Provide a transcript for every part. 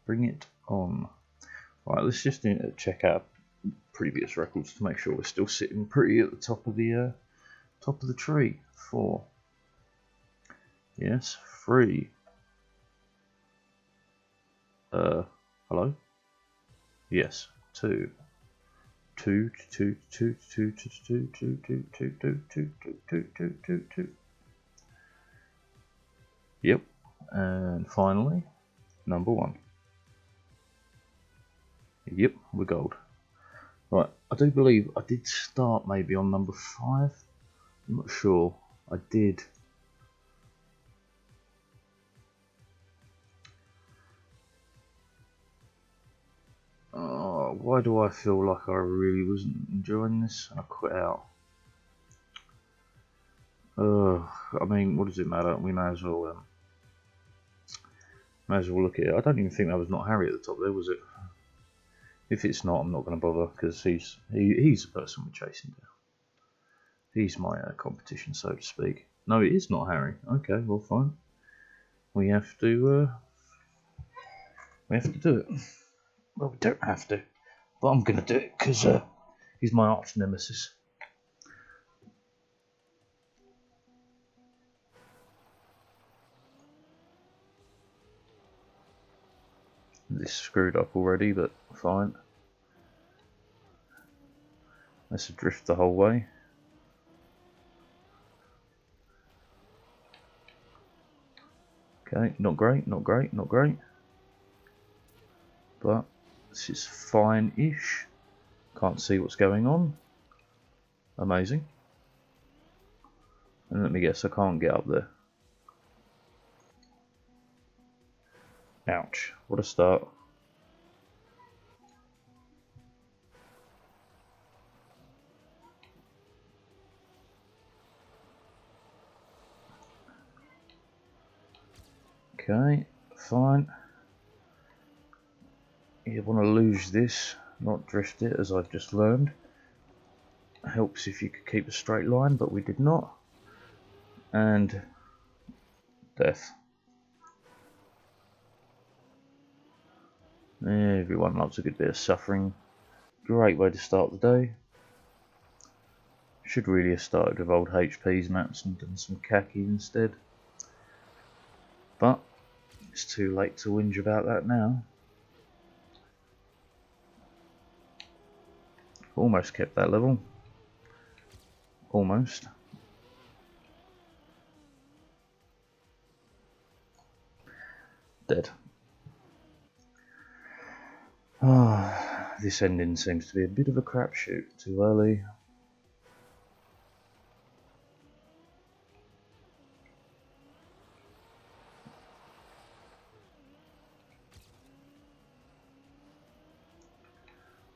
Bring it on. Right, let's just check out previous records to make sure we're still sitting pretty at the top of the tree. 4. Yes. 3. Hello? Yes. 2. 2. Yep. And finally, number 1. Yep, we're gold. Right, I do believe I did start maybe on number 5. I'm not sure. I did. Why do I feel like I really wasn't enjoying this and I quit out? I mean, what does it matter? We may as well look at it. I don't even think that was not Harry at the top there, was it? If it's not, I'm not going to bother because he's the person we're chasing down. He's my competition, so to speak. No, it is not Harry. Okay, well, fine. We have to do it. Well, we don't have to, but I'm going to do it because he's my arch nemesis. This screwed up already, but fine. Let's drift the whole way. Okay, not great, not great, not great. But this is fine-ish. Can't see what's going on. Amazing. And let me guess, I can't get up there. Ouch, what a start. Okay, fine. You want to lose this, not drift it, as I've just learned. Helps if you could keep a straight line, but we did not. And death. Everyone loves a good bit of suffering. Great way to start the day. Should really have started with old HP's maps and done some khaki instead. But it's too late to whinge about that now. Almost kept that level. Almost. Dead. This ending seems to be a bit of a crapshoot. Too early.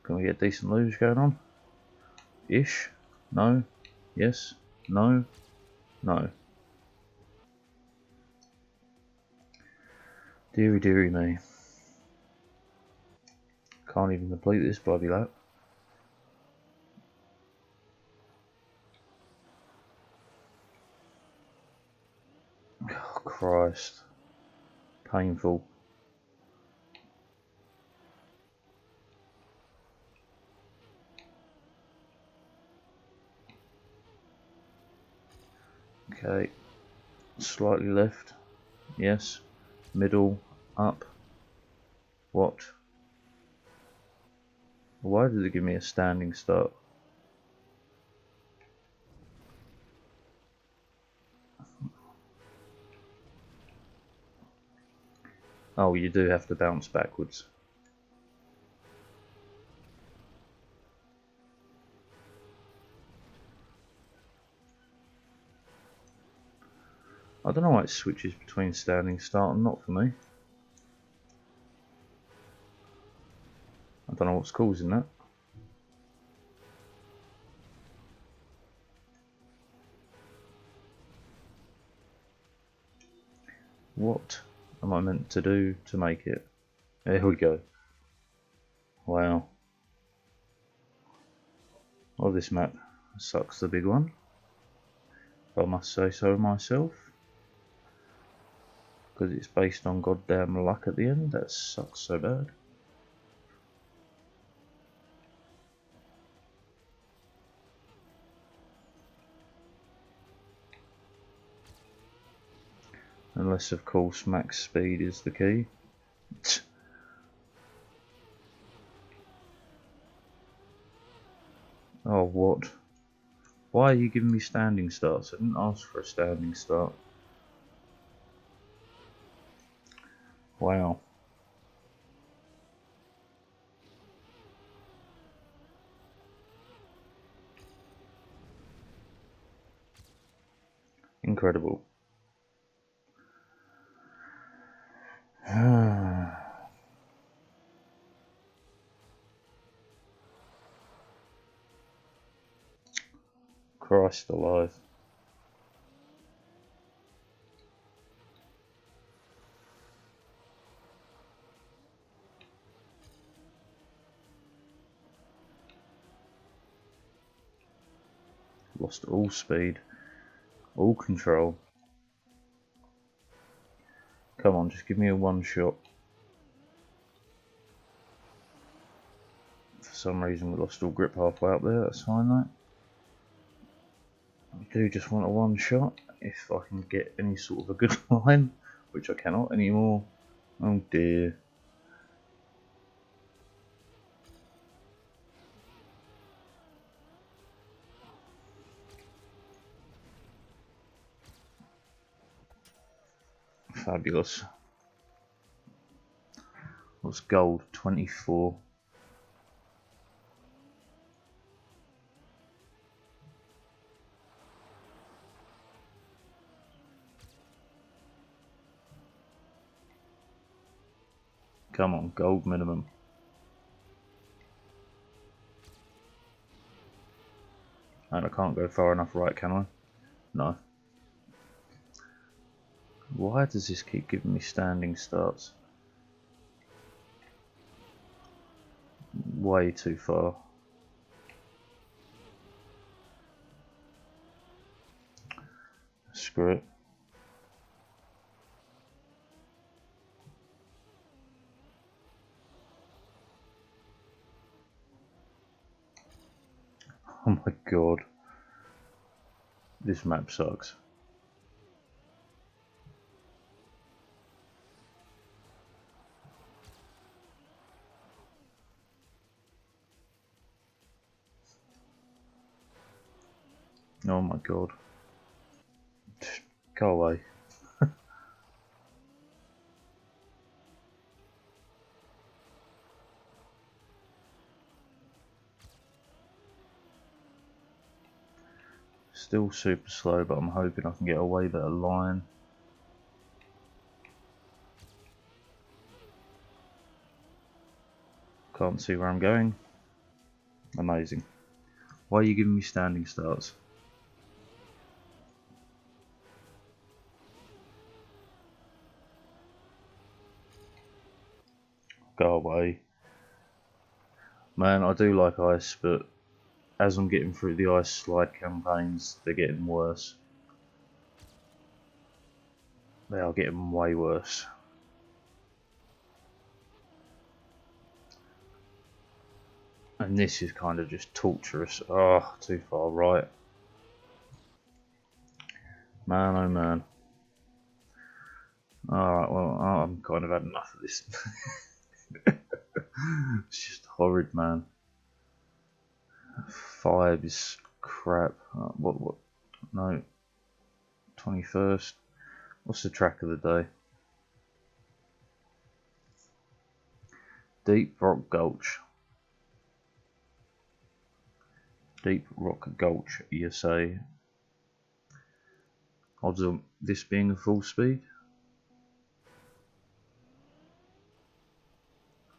Can we get decent luge going on? Ish? No? Yes? No? No. Deary deary me. Can't even complete this bloody lap. Oh Christ. Painful. Okay. Slightly left. Yes. Middle. Up. What? Why did it give me a standing start? Oh, you do have to bounce backwards. I don't know why it switches between standing start and not for me. I don't know what's causing that. What am I meant to do to make it? There we go. Wow. Well, this map sucks the big one, if I must say so myself. because it's based on goddamn luck at the end. That sucks so bad. Unless, of course, max speed is the key. Oh, what? Why are you giving me standing starts? I didn't ask for a standing start. Wow. Incredible. Christ alive. Lost all speed, all control. Come on, just give me a one shot. For some reason we lost all grip halfway up there, that's fine though. I do just want a one shot, if I can get any sort of a good line, which I cannot anymore. Oh dear. Fabulous. What's gold? 24. Come on, gold minimum. And I can't go far enough right, can I? No. Why does this keep giving me standing starts? Way too far. Screw it. Oh my god. This map sucks. Oh my god. Go away. Still super slow, but I'm hoping I can get a way better line. Can't see where I'm going. Amazing. Why are you giving me standing starts? Go away. Man, I do like ice, but as I'm getting through the ice slide campaigns, they're getting worse. They are getting way worse. And this is kind of just torturous. Oh, too far right. Man, oh man. Alright, well, I'm kind of had enough of this. It's just horrid, man. 5 is crap. What? No. 21st. What's the track of the day? Deep Rock Gulch. Deep Rock Gulch, you say. Odds of this being a full speed?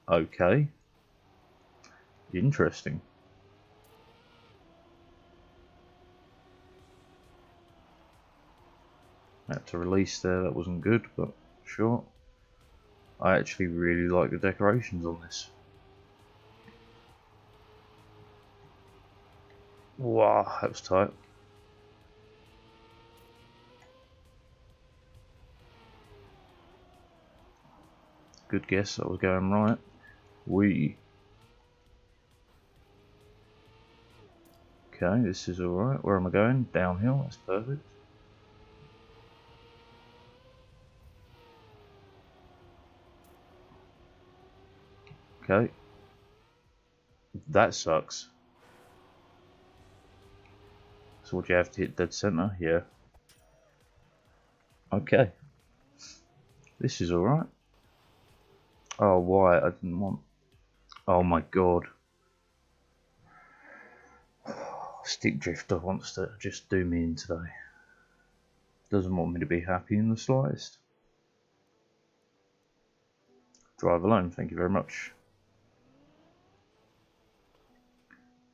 Okay. Interesting. Had to release there, that wasn't good, but sure. I actually really like the decorations on this. Wow, that was tight. Good guess, I was going right. Okay, this is alright. Where am I going? Downhill, that's perfect. Okay. That sucks. So would you have to hit dead center? Yeah. Okay. This is alright. Oh, why? I didn't want... Oh my god. Stick Drifter wants to just do me in today. Doesn't want me to be happy in the slightest. Drive alone, thank you very much.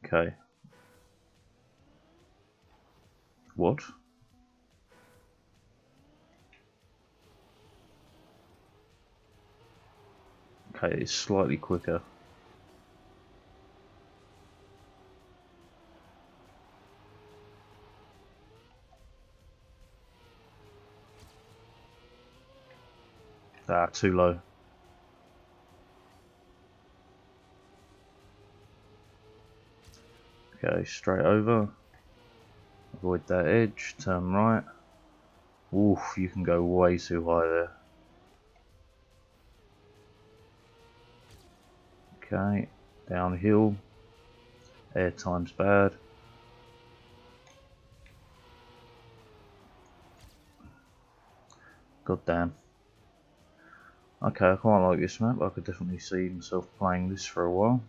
Okay. What? Okay, it's slightly quicker. Ah, too low. Okay, straight over. Avoid that edge, turn right. Oof, you can go way too high there. Okay, downhill. Airtime's bad. God damn. Okay, I quite like this map. I could definitely see myself playing this for a while.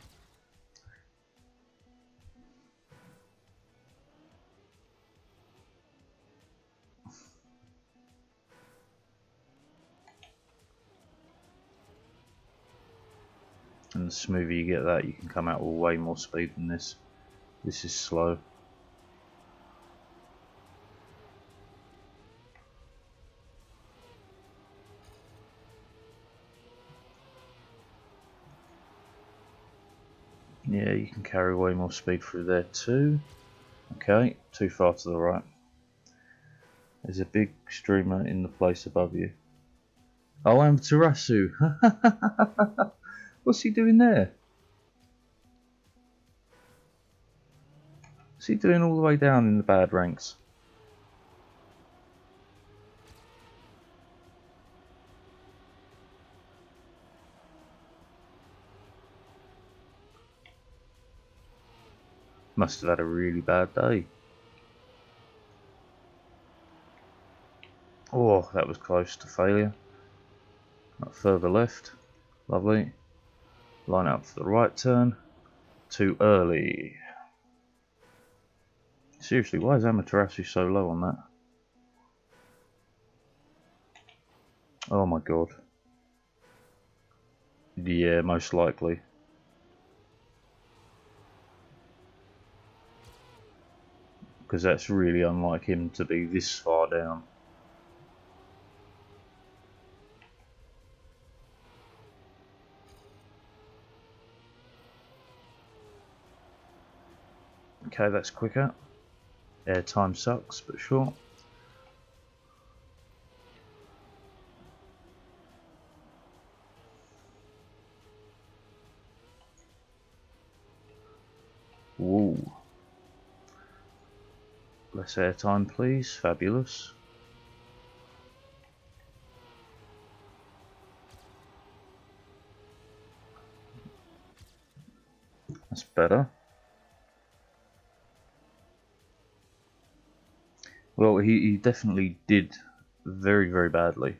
And the smoother you get that, you can come out with way more speed than this. This is slow. Yeah, you can carry way more speed through there too. Okay, too far to the right. There's a big streamer in the place above you. Oh, Amaterasu! What's he doing there? What's he doing all the way down in the bad ranks? Must have had a really bad day. Oh, that was close to failure. Further left. Lovely. Line up for the right turn. Too early. Seriously, why is Amaterasu so low on that? Oh my god. Yeah, most likely. Because that's really unlike him to be this far down. Okay, that's quicker. Airtime sucks, but sure. Woo. Less airtime, please. Fabulous. That's better. Well, he definitely did very, very badly.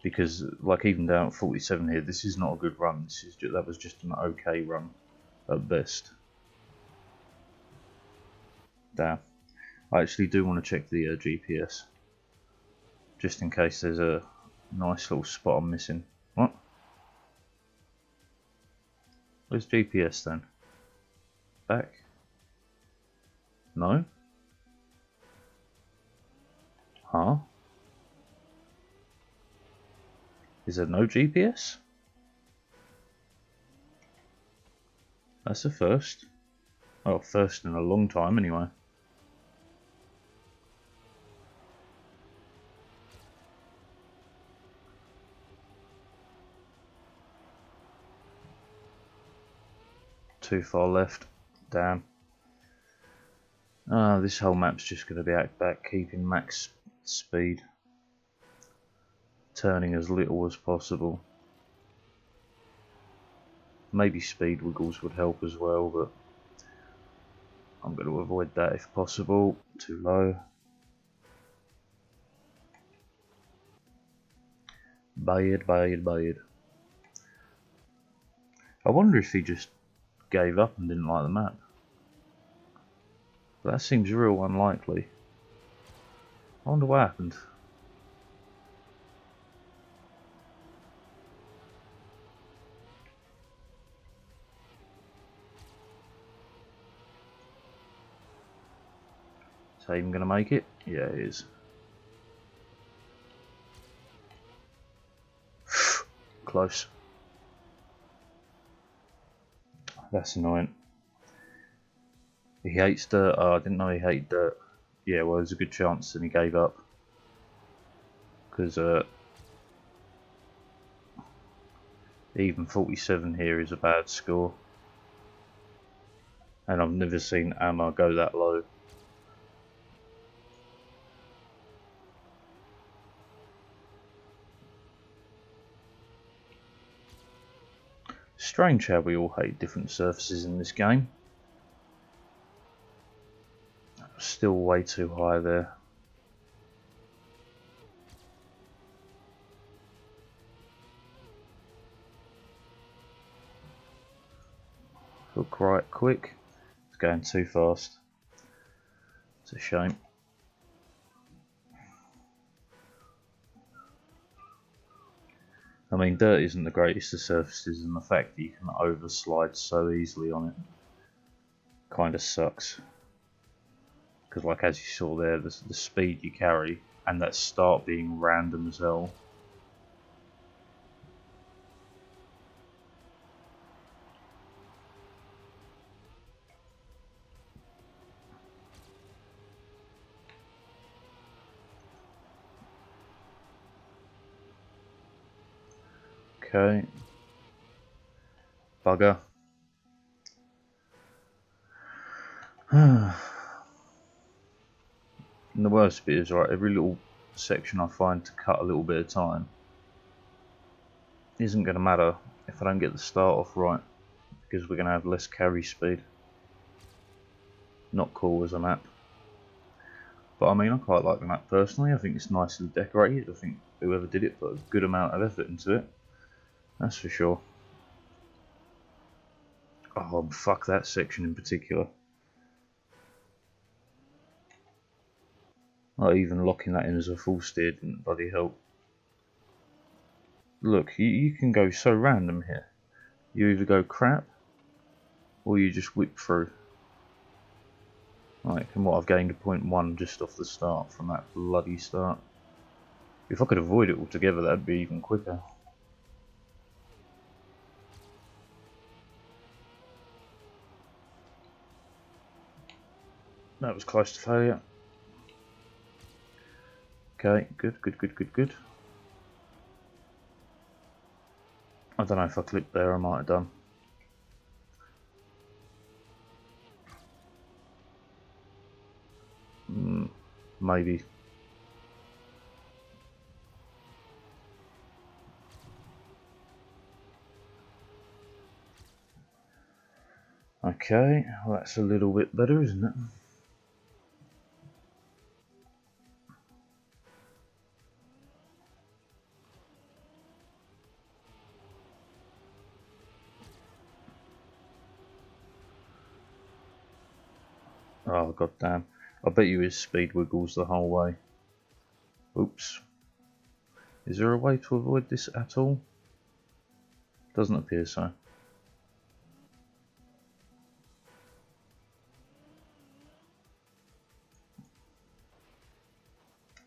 Because, like, even down at 47 here, this is not a good run. This is that was just an okay run at best. Damn. I actually do want to check the GPS. Just in case there's a nice little spot I'm missing. What? Where's GPS then? Back? No? Huh? Is there no GPS? That's a first. Well, first in a long time anyway. too far left. Damn. This whole map's just going to be out back, keeping max speed, turning as little as possible. Maybe speed wiggles would help as well, but I'm going to avoid that if possible. Too low. Bad, bad, bad. I wonder if he just gave up and didn't like the map. But that seems real unlikely. I wonder what happened. Is he even going to make it? Yeah, it is. Close. That's annoying. He hates dirt. Oh, I didn't know he hated dirt. Yeah, well, there's a good chance and he gave up. Because even 47 here is a bad score. And I've never seen Amma go that low. Strange how we all hate different surfaces in this game. Still way too high there. Hook right quick. It's going too fast. It's a shame. I mean, dirt isn't the greatest of surfaces, and the fact that you can overslide so easily on it kind of sucks. Because, like as you saw there, the speed you carry and that start being random as hell. Okay. Bugger. And the worst bit is, right, every little section I find to cut a little bit of time isn't going to matter if I don't get the start off right, because we're going to have less carry speed. Not cool as a map. But I mean, I quite like the map personally. I think it's nicely decorated. I think whoever did it put a good amount of effort into it. That's for sure. Oh, fuck that section in particular. Not even locking that in as a full steer didn't bloody help. Look, you can go so random here. You either go crap, or you just whip through. Like, and what, I've gained a 0.1 just off the start from that bloody start. If I could avoid it altogether, that'd be even quicker. That was close to failure. Okay, good, good, good, good, good. I don't know if I clipped there, I might have done. Maybe. Okay, well that's a little bit better, isn't it? Oh, goddamn. I bet you his speed wiggles the whole way. Oops. Is there a way to avoid this at all? Doesn't appear so.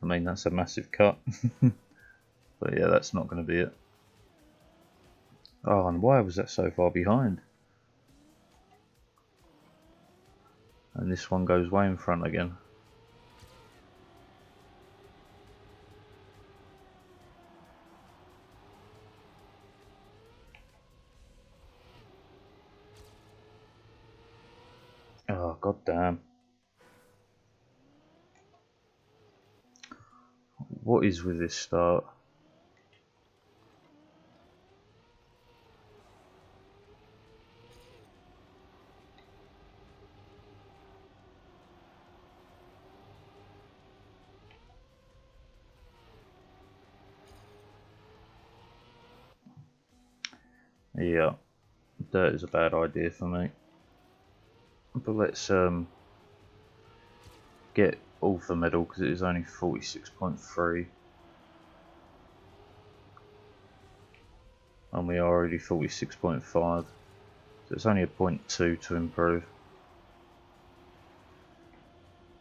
I mean, that's a massive cut. But yeah, that's not going to be it. Oh, and why was that so far behind? And this one goes way in front again. god damn. What is with this start? Yeah, dirt is a bad idea for me. But let's get Alpha Medal because it is only 46.3. And we are already 46.5. So it's only a 0.2 to improve.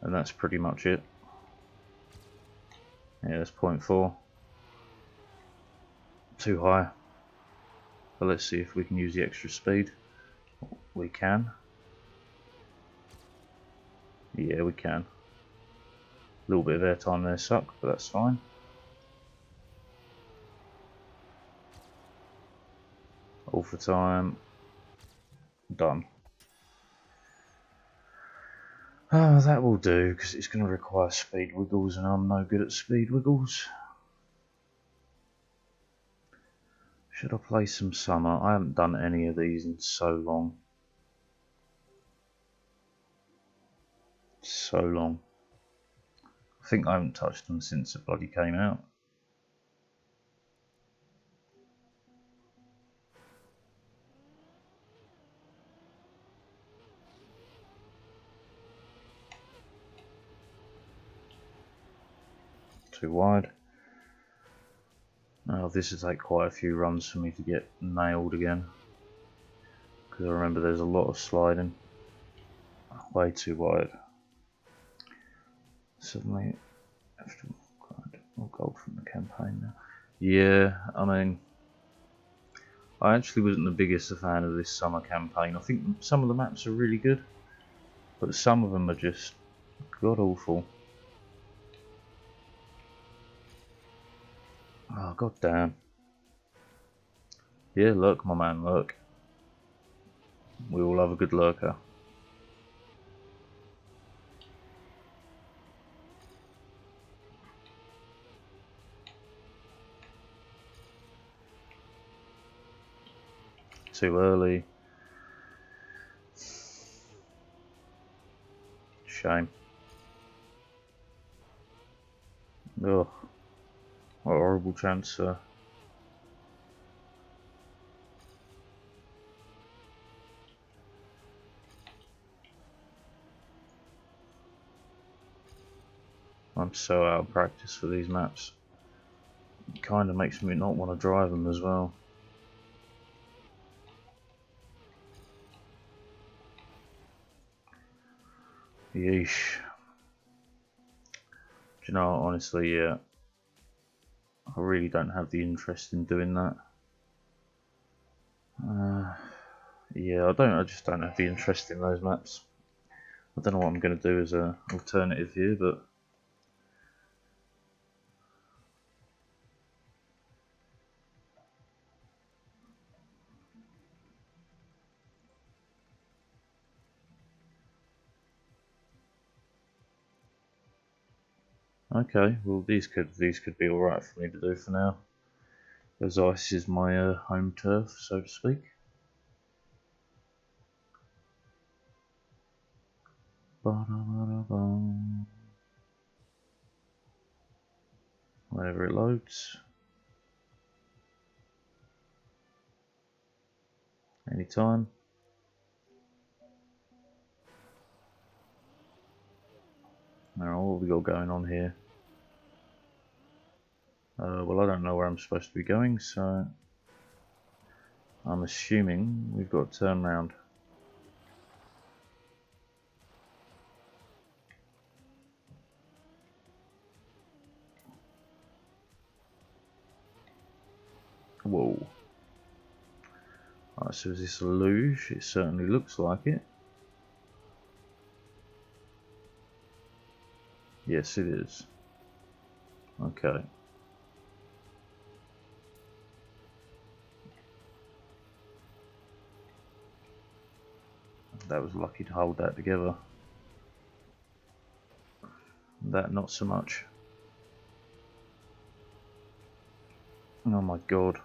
And that's pretty much it. Yeah, that's 0.4. Too high. But let's see if we can use the extra speed. We can. Yeah, we can. A little bit of airtime there suck, but that's fine. All for time. Done. Oh, that will do, because it's going to require speed wiggles, and I'm no good at speed wiggles. Should I play some summer? I haven't done any of these in so long. So long. I think I haven't touched them since it bloody came out. Too wide. Oh, this will take quite a few runs for me to get nailed again. Because I remember there's a lot of sliding. Way too wide. Suddenly, after more gold from the campaign now. Yeah, I mean, I actually wasn't the biggest fan of this summer campaign. I think some of the maps are really good, but some of them are just god awful. Oh, god damn. Yeah, lurk, my man, lurk. We all love a good lurker. Too early. Shame. Ugh. What a horrible transfer. I'm so out of practice for these maps. It kind of makes me not want to drive them as well. Yeesh. Do you know, honestly, yeah. I really don't have the interest in doing that. Yeah, I just don't have the interest in those maps. I don't know what I'm going to do as an alternative here, but okay. Well, these could be all right for me to do for now, as ice is my home turf, so to speak. Whenever it loads. Anytime. Now, what have we got going on here? Well, I don't know where I'm supposed to be going, so I'm assuming we've got to turn around. Whoa. Alright, so is this a luge? It certainly looks like it. Yes, it is. Okay. That was lucky to hold that together. That not so much. Oh my god.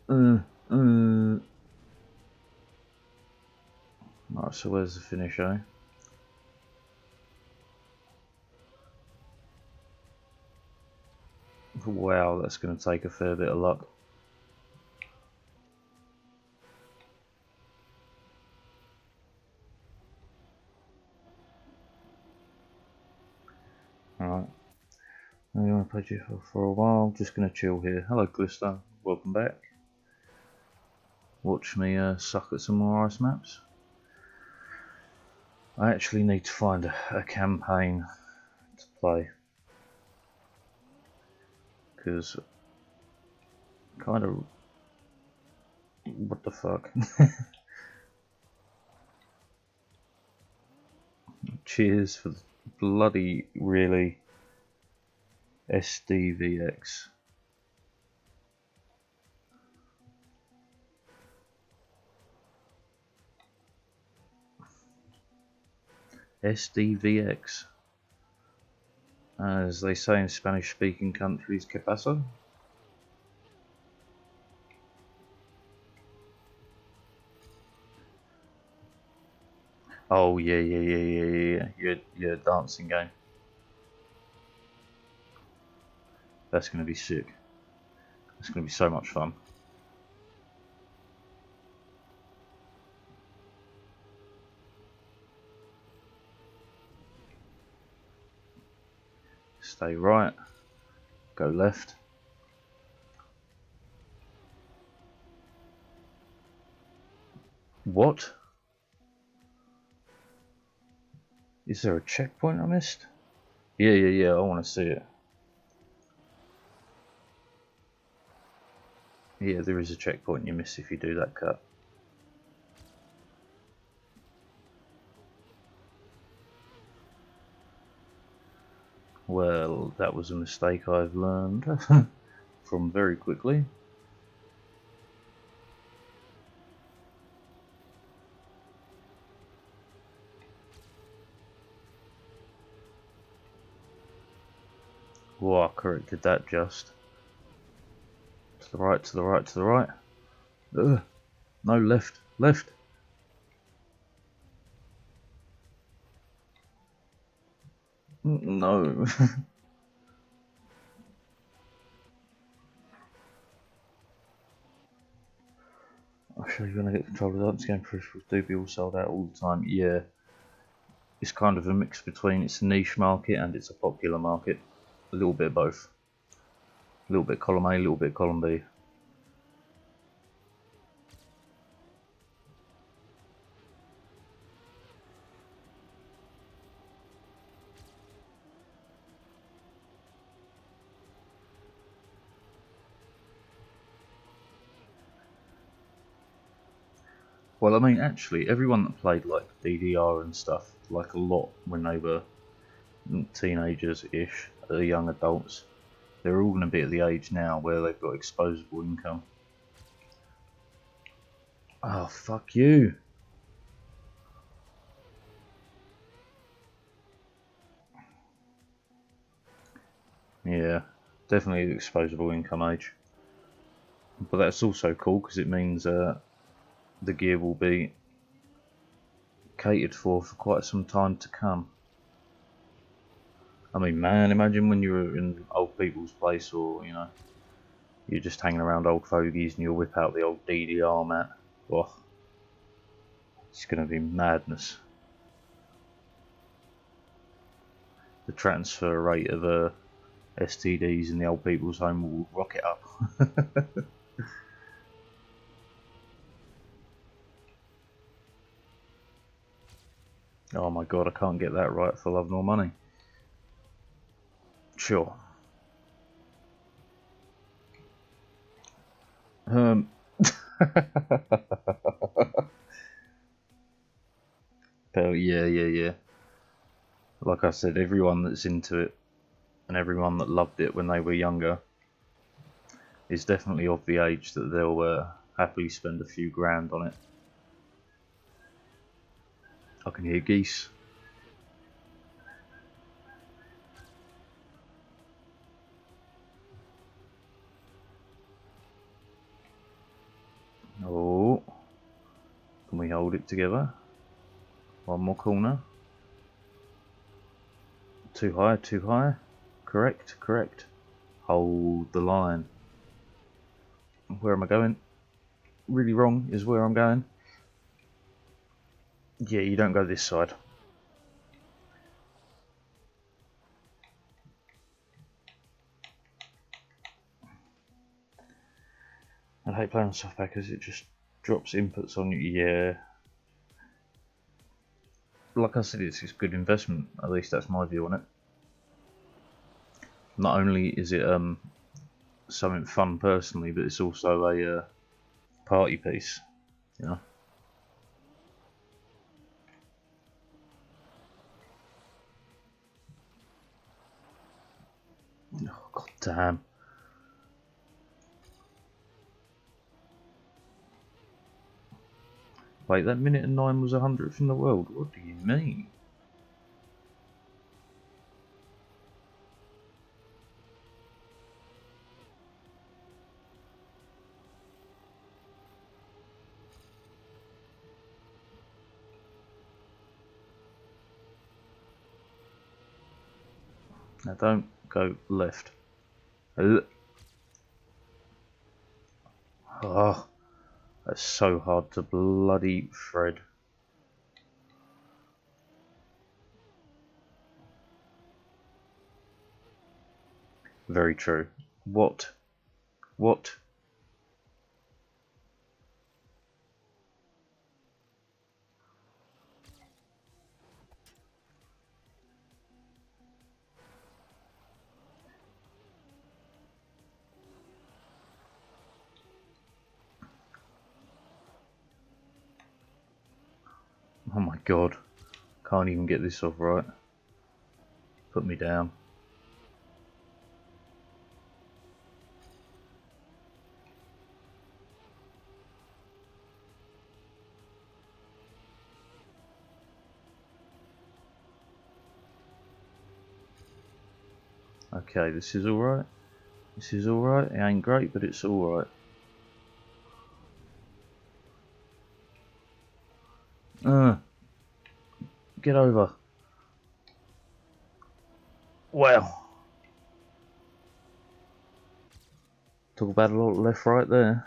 Right, so where's the finish, eh? Wow, that's going to take a fair bit of luck. Alright. I want to play you for a while. Just going to chill here. Hello, Glister. Welcome back. Watch me suck at some more ice maps. I actually need to find a campaign to play. Because kind of, what the fuck. Cheers for the bloody really SDVX. SDVX, as they say in Spanish speaking countries. ¿Qué pasa? Oh yeah. Your dancing game. That's going to be sick. It's going to be so much fun. Stay right. Go left. What? Is there a checkpoint I missed? Yeah. I want to see it. Yeah, there is a checkpoint you miss if you do that cut. Well, that was a mistake I've learned from very quickly. Whoa, I corrected that just. To the right, to the right, to the right. Ugh. No, left, left. No. I'll show you when I get control of the dance game. Peripherals do be all sold out all the time. Yeah. It's kind of a mix between it's a niche market and it's a popular market. A little bit of both. A little bit column A, a little bit column B. Well, I mean, actually, everyone that played like DDR and stuff, like a lot when they were teenagers-ish, young adults, they're all going to be at the age now where they've got exposable income. Oh, fuck you. Yeah, definitely the exposable income age. But that's also cool because it means the gear will be catered for quite some time to come. I mean, man, imagine when you were in old people's place, or you know, you're just hanging around old fogies and you'll whip out the old DDR mat. Oh, it's going to be madness. The transfer rate of STDs in the old people's home will rocket up. Oh my god, I can't get that right for love nor money. Sure. But yeah. Like I said, everyone that's into it and everyone that loved it when they were younger is definitely of the age that they'll happily spend a few grand on it. I can hear geese. Oh, can we hold it together? One more corner. Too high, too high. Correct, correct. Hold the line. Where am I going? Really wrong is where I'm going. Yeah, you don't go this side. I hate playing on softback because it just drops inputs on you. Yeah. Like I said, it's a good investment. At least that's my view on it. Not only is it something fun personally, but it's also a party piece. You know. Oh, God damn. Wait, that minute and 9 was 100th in the world. What do you mean? Now don't go left. Oh, that's so hard to bloody thread. Very true. What? What? Oh my god. Can't even get this off right. Put me down. Okay, this is alright. This is alright. It ain't great, but it's alright. Get over. Wow. Talk about a lot of left right there.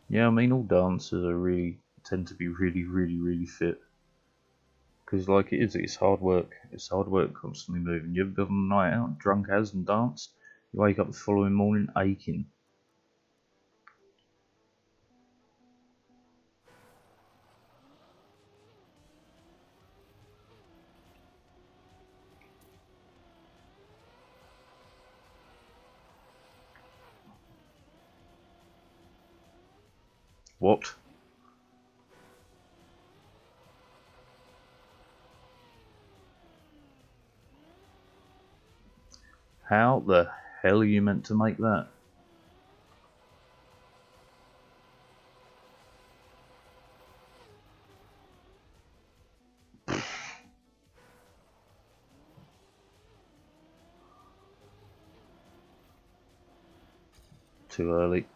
Yeah, I mean all dancers are tend to be really fit. Because like it's hard work. It's hard work constantly moving. You ever been on a night out, drunk as and danced? You wake up the following morning aching. What? How the hell are you meant to make that? Too early.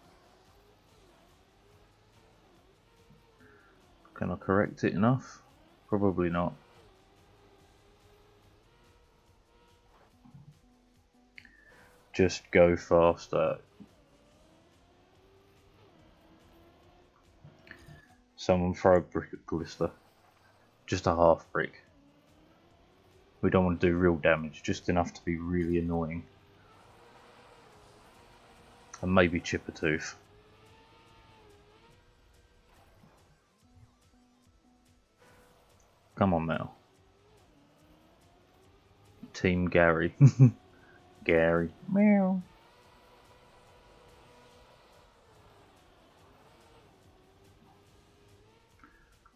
Can I correct it enough? Probably not. Just go faster. Someone throw a brick at Glister. Just a half brick. We don't want to do real damage, just enough to be really annoying. And maybe chip a tooth. Come on now. Team Gary. Gary. Meow.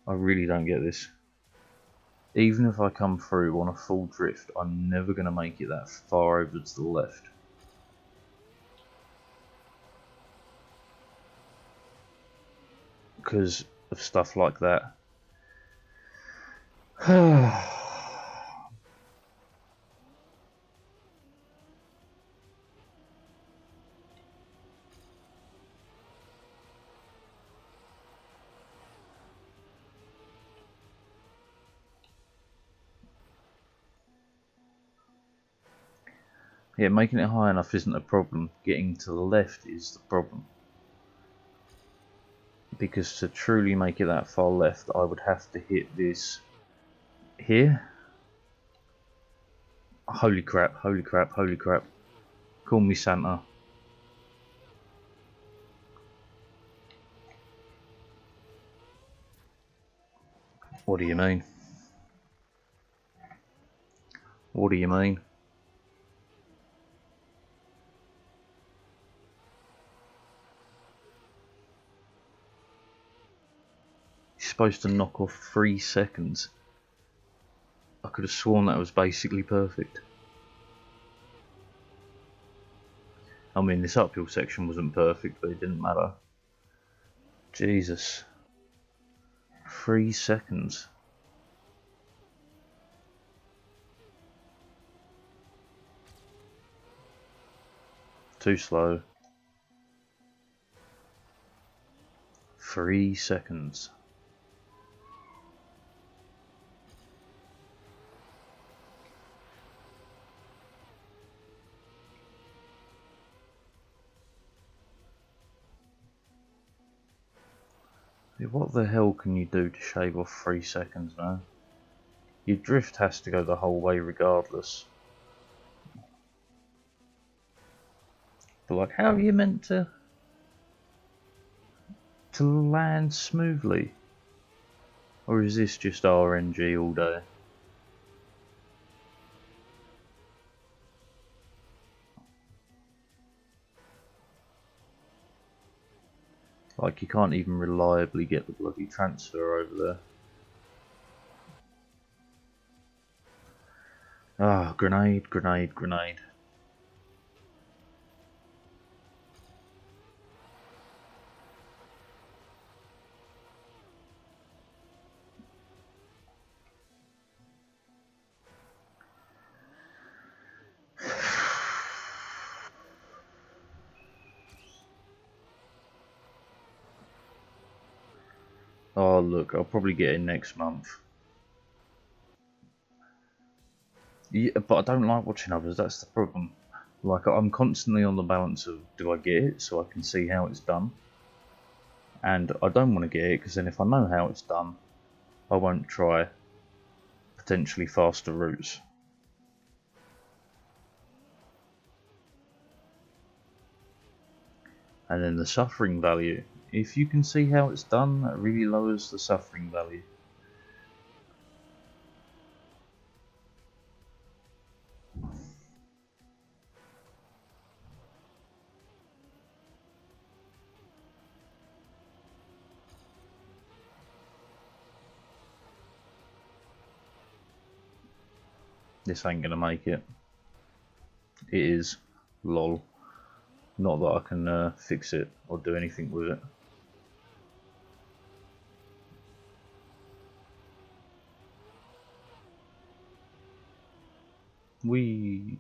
I really don't get this. Even if I come through on a full drift, I'm never going to make it that far over to the left. Because of stuff like that. Yeah, making it high enough isn't a problem. Getting to the left is the problem. Because to truly make it that far left, I would have to hit this here. Holy crap, holy crap, holy crap. Call me Santa. What do you mean? What do you mean? You're supposed to knock off 3 seconds. I could have sworn that was basically perfect. I mean, this uphill section wasn't perfect, but it didn't matter. Jesus. 3 seconds. Too slow. 3 seconds. What the hell can you do to shave off 3 seconds, man? Your drift has to go the whole way regardless. But like, how are you meant to land smoothly? Or is this just RNG all day? Like, you can't even reliably get the bloody transfer over there. Ah, grenade, grenade, grenade. Oh look, I'll probably get it next month. Yeah, but I don't like watching others, that's the problem. Like, I'm constantly on the balance of, do I get it so I can see how it's done? And I don't want to get it, because then if I know how it's done, I won't try potentially faster routes. And then the suffering value. If you can see how it's done, that really lowers the suffering value. This ain't gonna make it. It is. Lol. Not that I can fix it or do anything with it. Wee.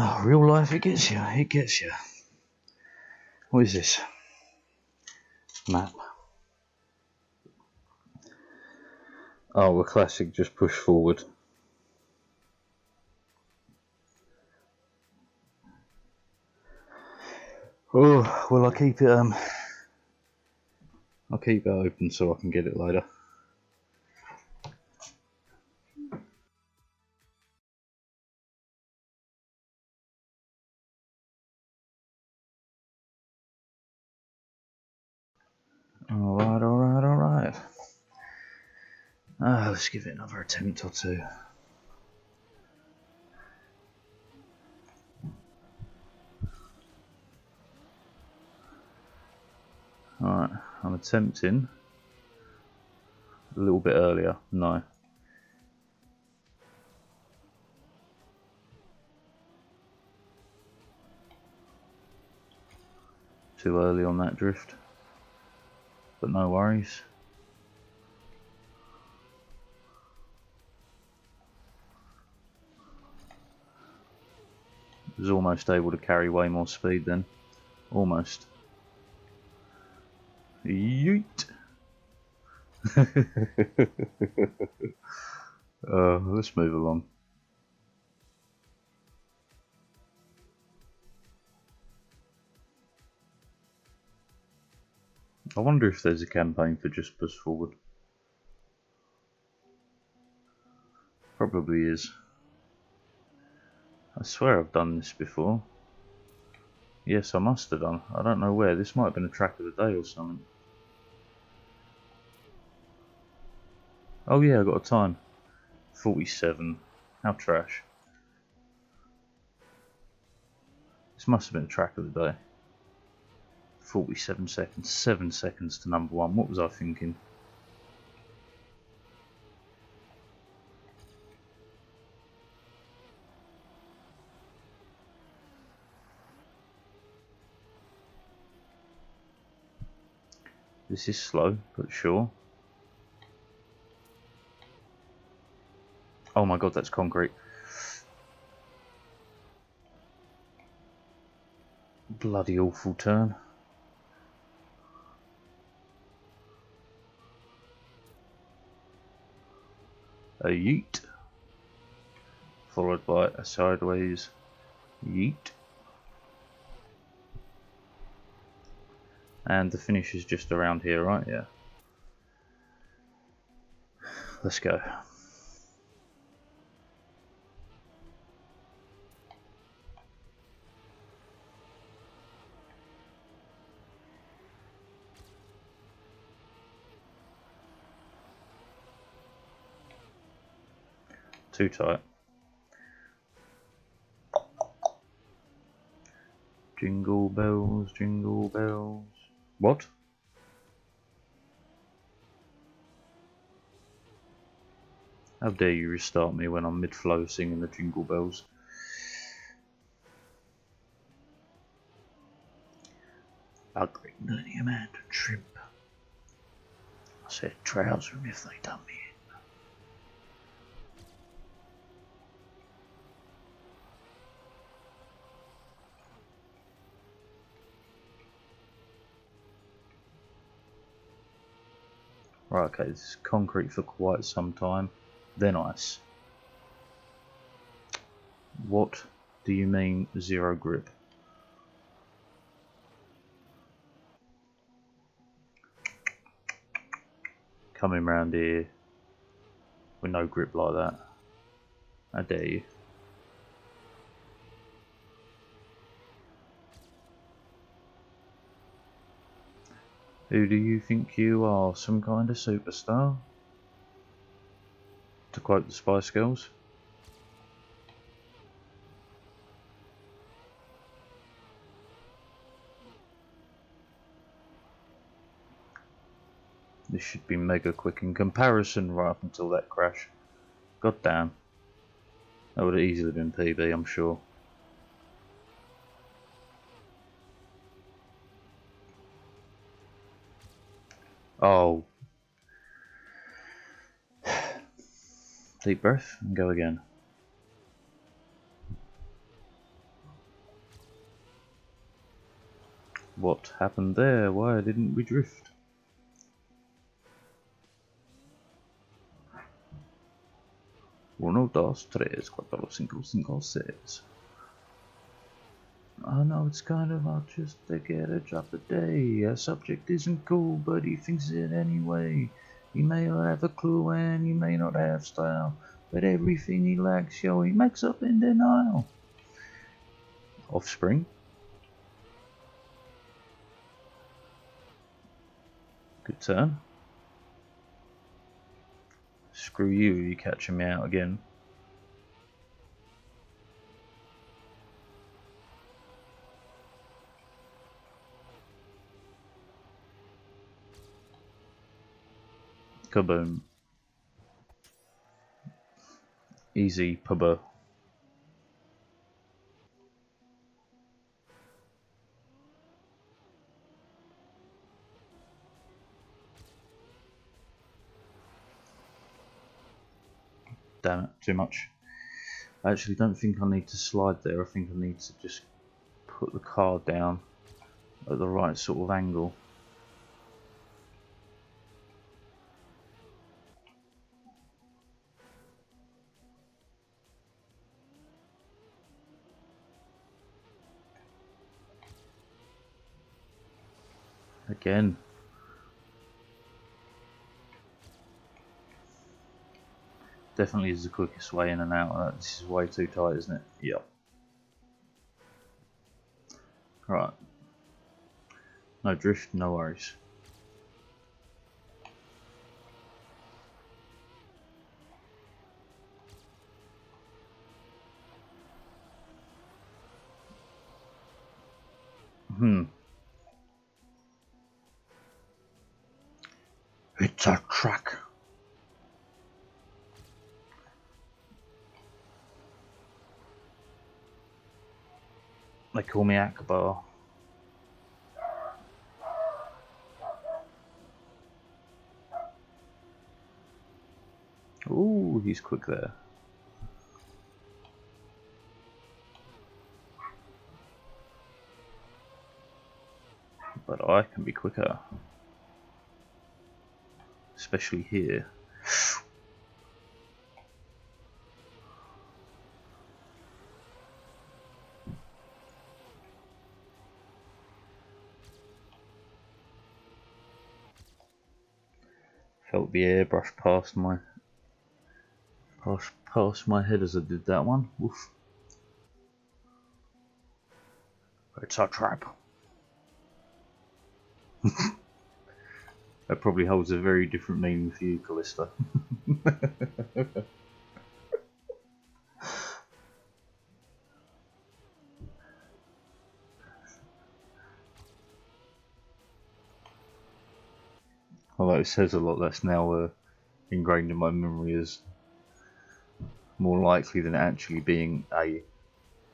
Oh, real life, it gets you. It gets you. What is this? Map. Oh, the classic, just push forward. Oh, well, I'll keep it open so I can get it later. Alright. Let's give it another attempt or two. Alright, I'm attempting a little bit earlier. No. Too early on that drift. But no worries. Was almost able to carry way more speed then. Almost. Yeet! Let's move along. I wonder if there's a campaign for just push forward. Probably is. I swear I've done this before. Yes, I must have done. I don't know where. This might have been a track of the day or something. Oh yeah, I got a time. 47. How trash. This must have been a track of the day. 47 seconds. 7 seconds to number 1. What was I thinking? This is slow, but sure. Oh my god, that's concrete. Bloody awful turn. A yeet. Followed by a sideways yeet. And the finish is just around here, right? Yeah. Let's go. Too tight. Jingle bells, jingle bells. What? How dare you restart me when I'm mid-flow singing the jingle bells? Ugly millennium and shrimp. I said trouser them if they done me in. Right, okay, this is concrete for quite some time. Then ice. What do you mean zero grip? Coming round here with no grip like that. How dare you? Who do you think you are? Some kind of superstar? To quote the Spice Girls. This should be mega quick in comparison right up until that crash. God damn. That would have easily been PB, I'm sure. Oh. Deep breath and go again. What happened there? Why didn't we drift? Uno, dos, tres, cuatro, cinco, cinco, seis. I know it's kind of hard just to get a drop a day. A subject isn't cool, but he thinks it anyway. He may not have a clue and he may not have style, but everything he lacks, yo, he makes up in denial. Offspring. Good turn. Screw you, you catching me out again. Kaboom. Easy, pubba. Damn it, too much. I actually don't think I need to slide there. I think I need to just put the card down at the right sort of angle. Again. Definitely is the quickest way in and out. This is way too tight, isn't it? Yep. Right. No drift, no worries. It's a track. They call me Akbar. Ooh, he's quick there. But I can be quicker. Especially here. Felt the airbrush past my head as I did that one. Woof. It's a trap. That probably holds a very different meaning for you, Callista. Although it says a lot, that's now ingrained in my memory as more likely than actually being a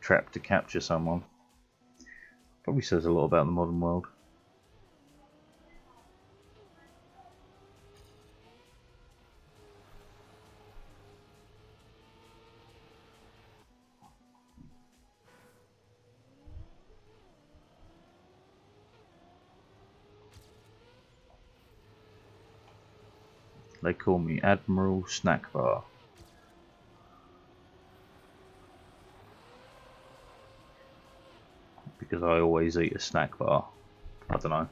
trap to capture someone. Probably says a lot about the modern world. They call me Admiral Snack Bar. Because I always eat a snack bar. I don't know. I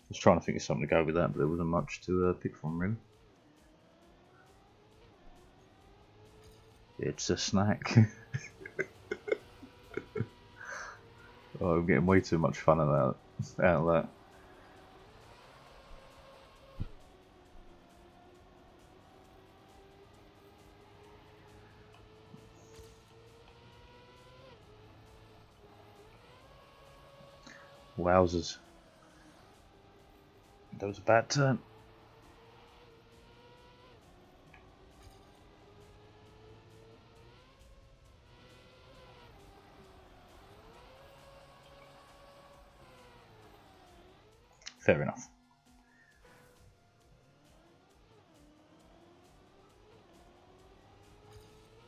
was trying to think of something to go with that, but there wasn't much to pick from, really. It's a snack. Oh, I'm getting way too much fun out of that. Wowzers. That was a bad turn. Fair enough.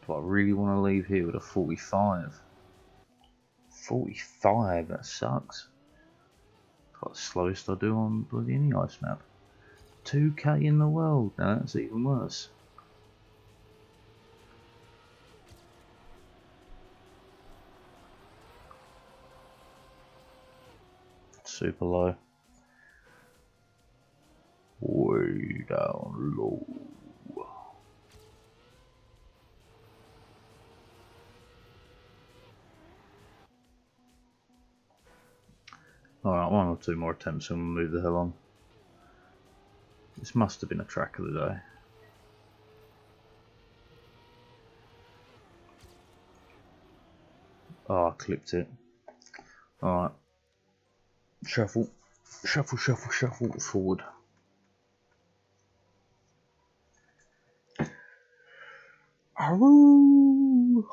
Do I really want to leave here with a 45? 45, that sucks. Got the slowest I do on bloody any ice map. 2k in the world, now that's even worse. super low. Way down low. Alright, one or two more attempts and we'll move the hell on. This must have been a track of the day. Oh, I clipped it. Alright. Shuffle. Shuffle, shuffle, shuffle forward. Aroo!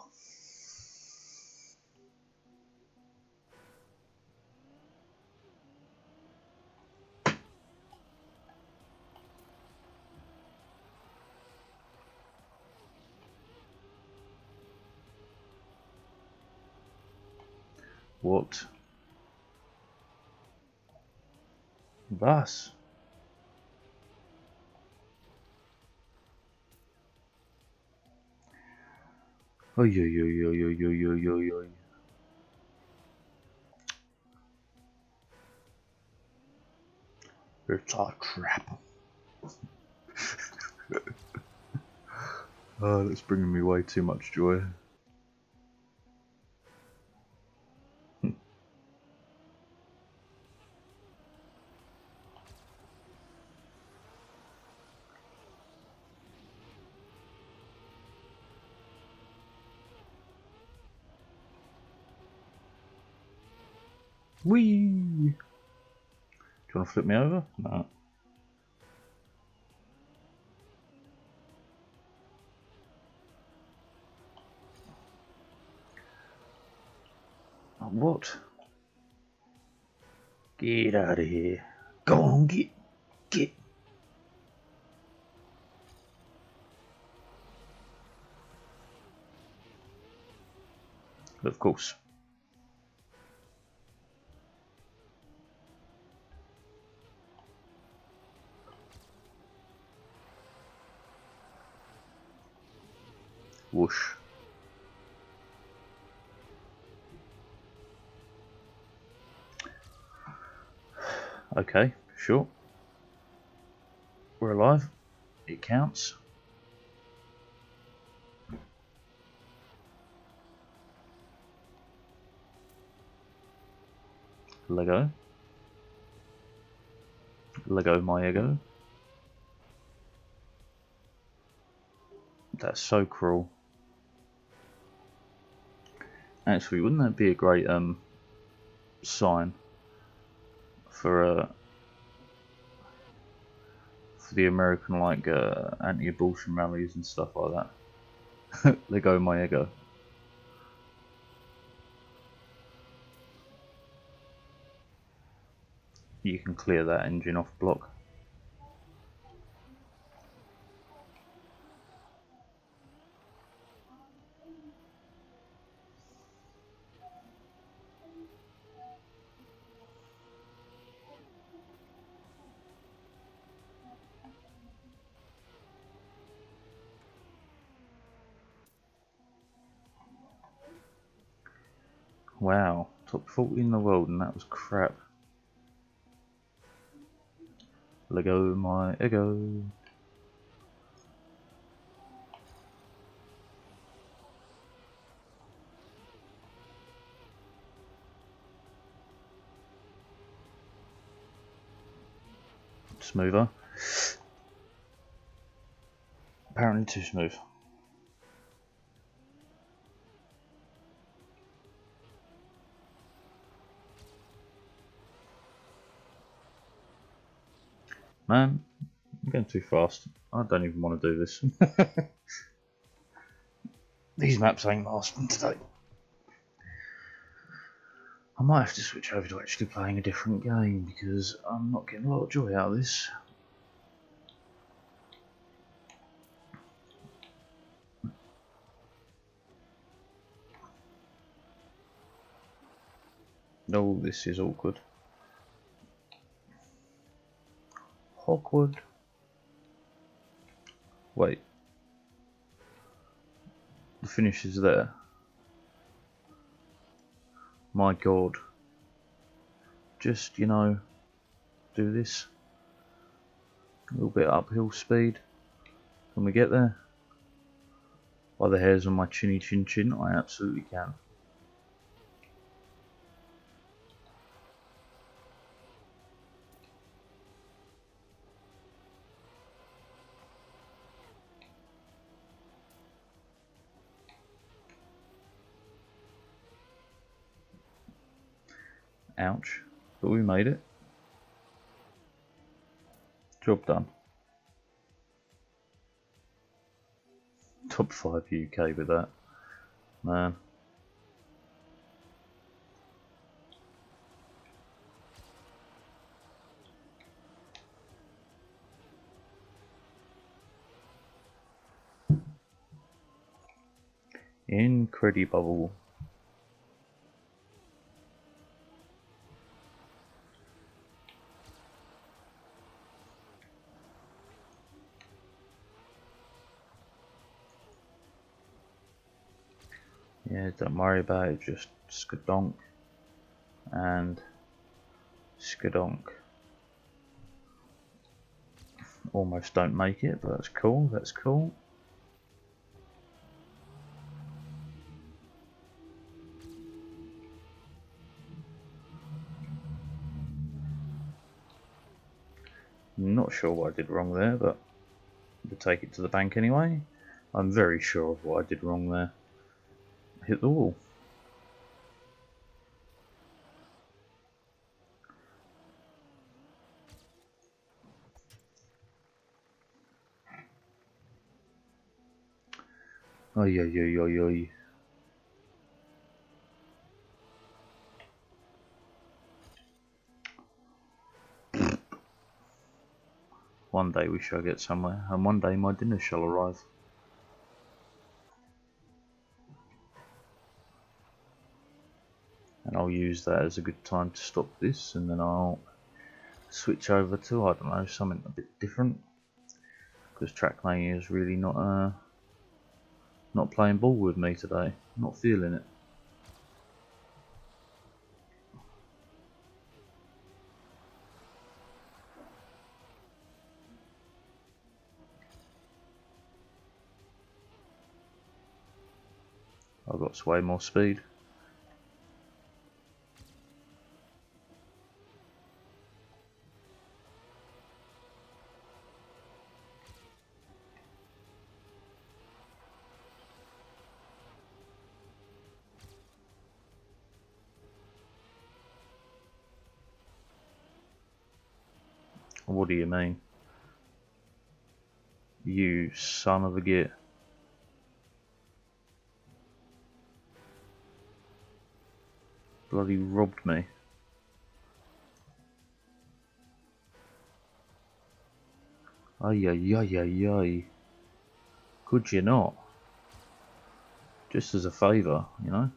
What? Bus? Oi, oi, oi, oi, oi, oi, oi, oi, oi. It's a trap. Oh, that's bringing me way too much joy. Whee! Do you want to flip me over? No. What? Get out of here. Go on, get. Of course. Whoosh. Okay, sure. We're alive. It counts. Lego. Lego my ego. That's so cruel. Actually, wouldn't that be a great sign for the American like anti-abortion rallies and stuff like that? Lego my ego. You can clear that engine off block. Wow, top 40 in the world, and that was crap. Lego my ego. Smoother. Apparently too smooth. Man, I'm going too fast. I don't even want to do this. These maps ain't lasting today. I might have to switch over to actually playing a different game because I'm not getting a lot of joy out of this. No, this is awkward. Awkward. Wait. The finish is there. My god. just, you know, do this. A little bit uphill speed. Can we get there? By the hairs on my chinny chin chin, I absolutely can. Ouch. But we made it. Job done. Top 5 UK with that. Man. Incredible. Yeah, don't worry about it, just skadonk and skadonk. Almost don't make it, but that's cool, that's cool. Not sure what I did wrong there, but to take it to the bank anyway. I'm very sure of what I did wrong there. Hit the wall. Oi, oi, oi, oi, oi. One day we shall get somewhere, and one day my dinner shall arrive. And I'll use that as a good time to stop this, and then I'll switch over to, I don't know, something a bit different. Because Trackmania is really not playing ball with me today. Not feeling it. I've got way more speed. What do you mean? You son of a git. Bloody robbed me. Ay ay ay ay ay. Could you not? Just as a favour, you know?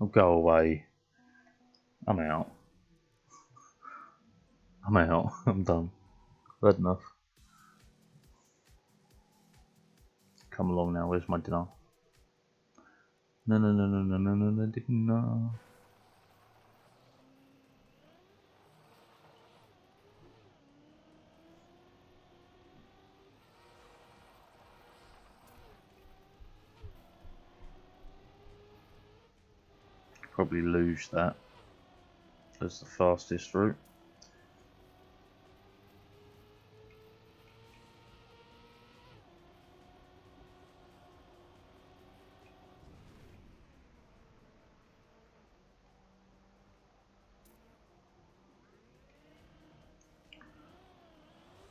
Oh, go away. I'm out. I'm out. I'm done. I've had enough. Come along now, where's my dinner? No, no, no, no, no, no, no, no, didn't know. Probably lose that as the fastest route.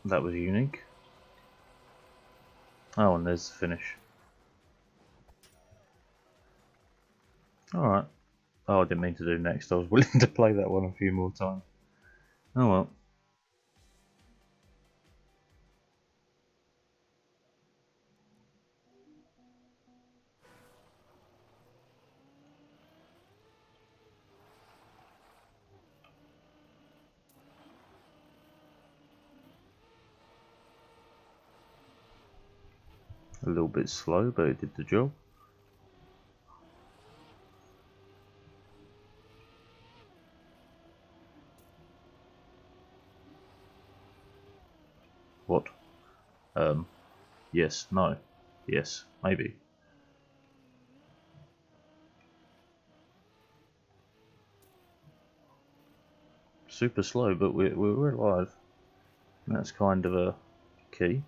That was unique. Oh, and there's the finish. Alright. Oh, I didn't mean to do next. I was willing to play that one a few more times. Oh well. A little bit slow, but it did the job. What? Yes, no. Yes, maybe. Super slow, but we're alive. That's kind of a key.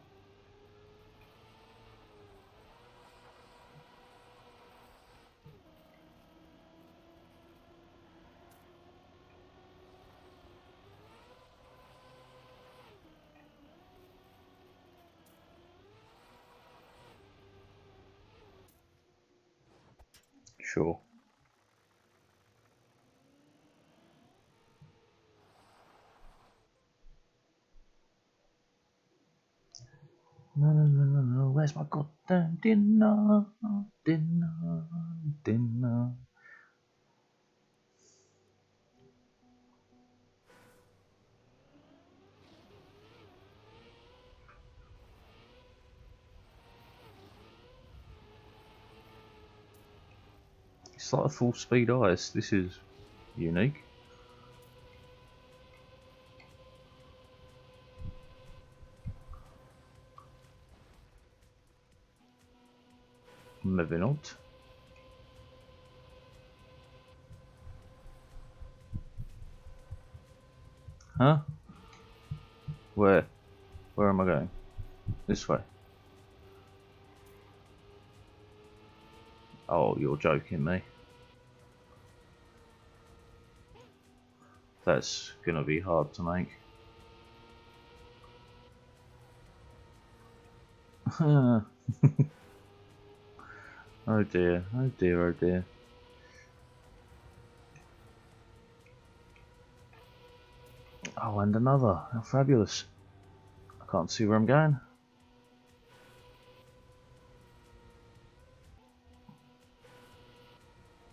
Sure. No, no, no, no, no. Where's my goddamn dinner? Dinner, dinner. It's like a full speed ice. This is unique. Maybe not. Huh? Where? Where am I going? This way. Oh, you're joking me. That's gonna be hard to make. Oh dear, oh dear, oh dear. Oh, and another. How fabulous. I can't see where I'm going.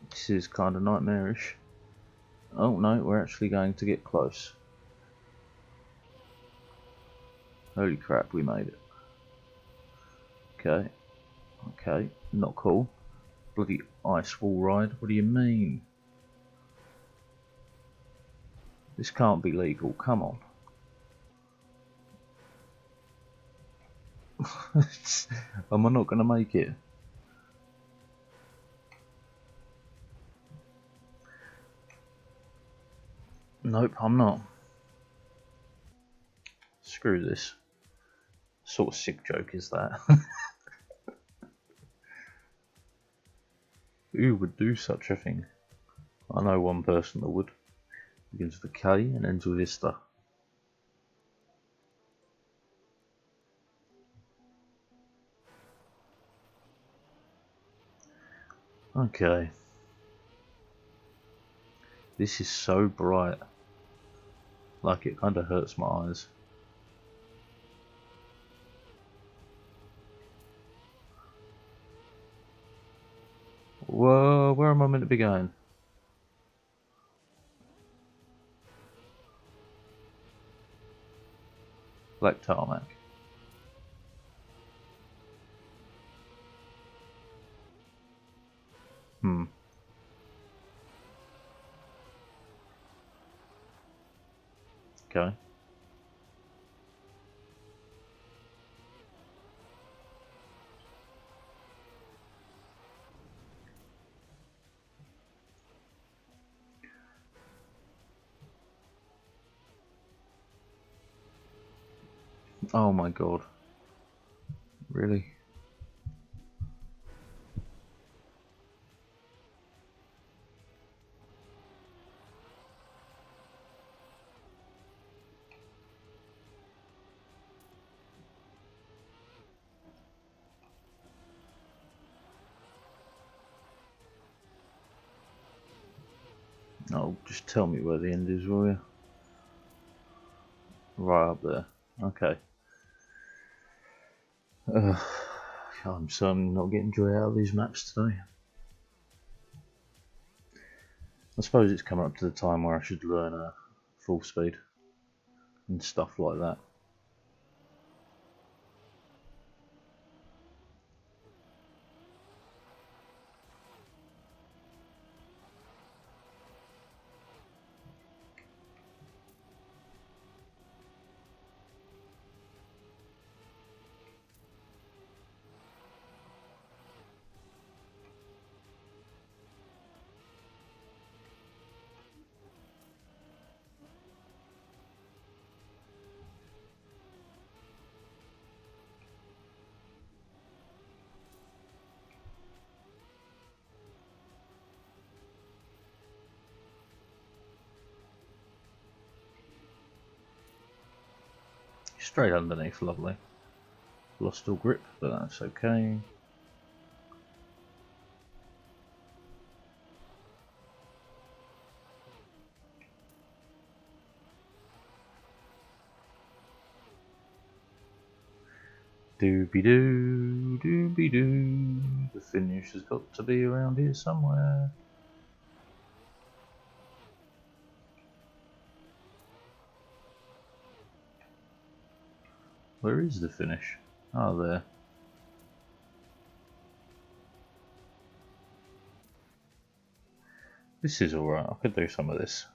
This is kind of nightmarish. Oh no, we're actually going to get close. Holy crap, we made it. Okay, okay, not cool. Bloody ice wall ride, what do you mean? This can't be legal, come on. Am I not going to make it? Nope, I'm not. Screw this. What sort of sick joke is that? Who would do such a thing? I know one person that would. Begins with a K and ends with Vista. Okay. This is so bright. Like it kind of hurts my eyes. Whoa, where am I meant to be going? Black tarmac. Hmm. Okay. Oh my god. Really? Oh, just tell me where the end is, will you? Right up there. Okay. I'm certainly not getting joy out of these maps today. I suppose it's coming up to the time where I should learn full speed and stuff like that. Straight underneath, lovely. Lost all grip, but that's okay. Doobie-doo, doobie-doo. The finish has got to be around here somewhere. Where is the finish? Oh, there. This is alright, I could do some of this.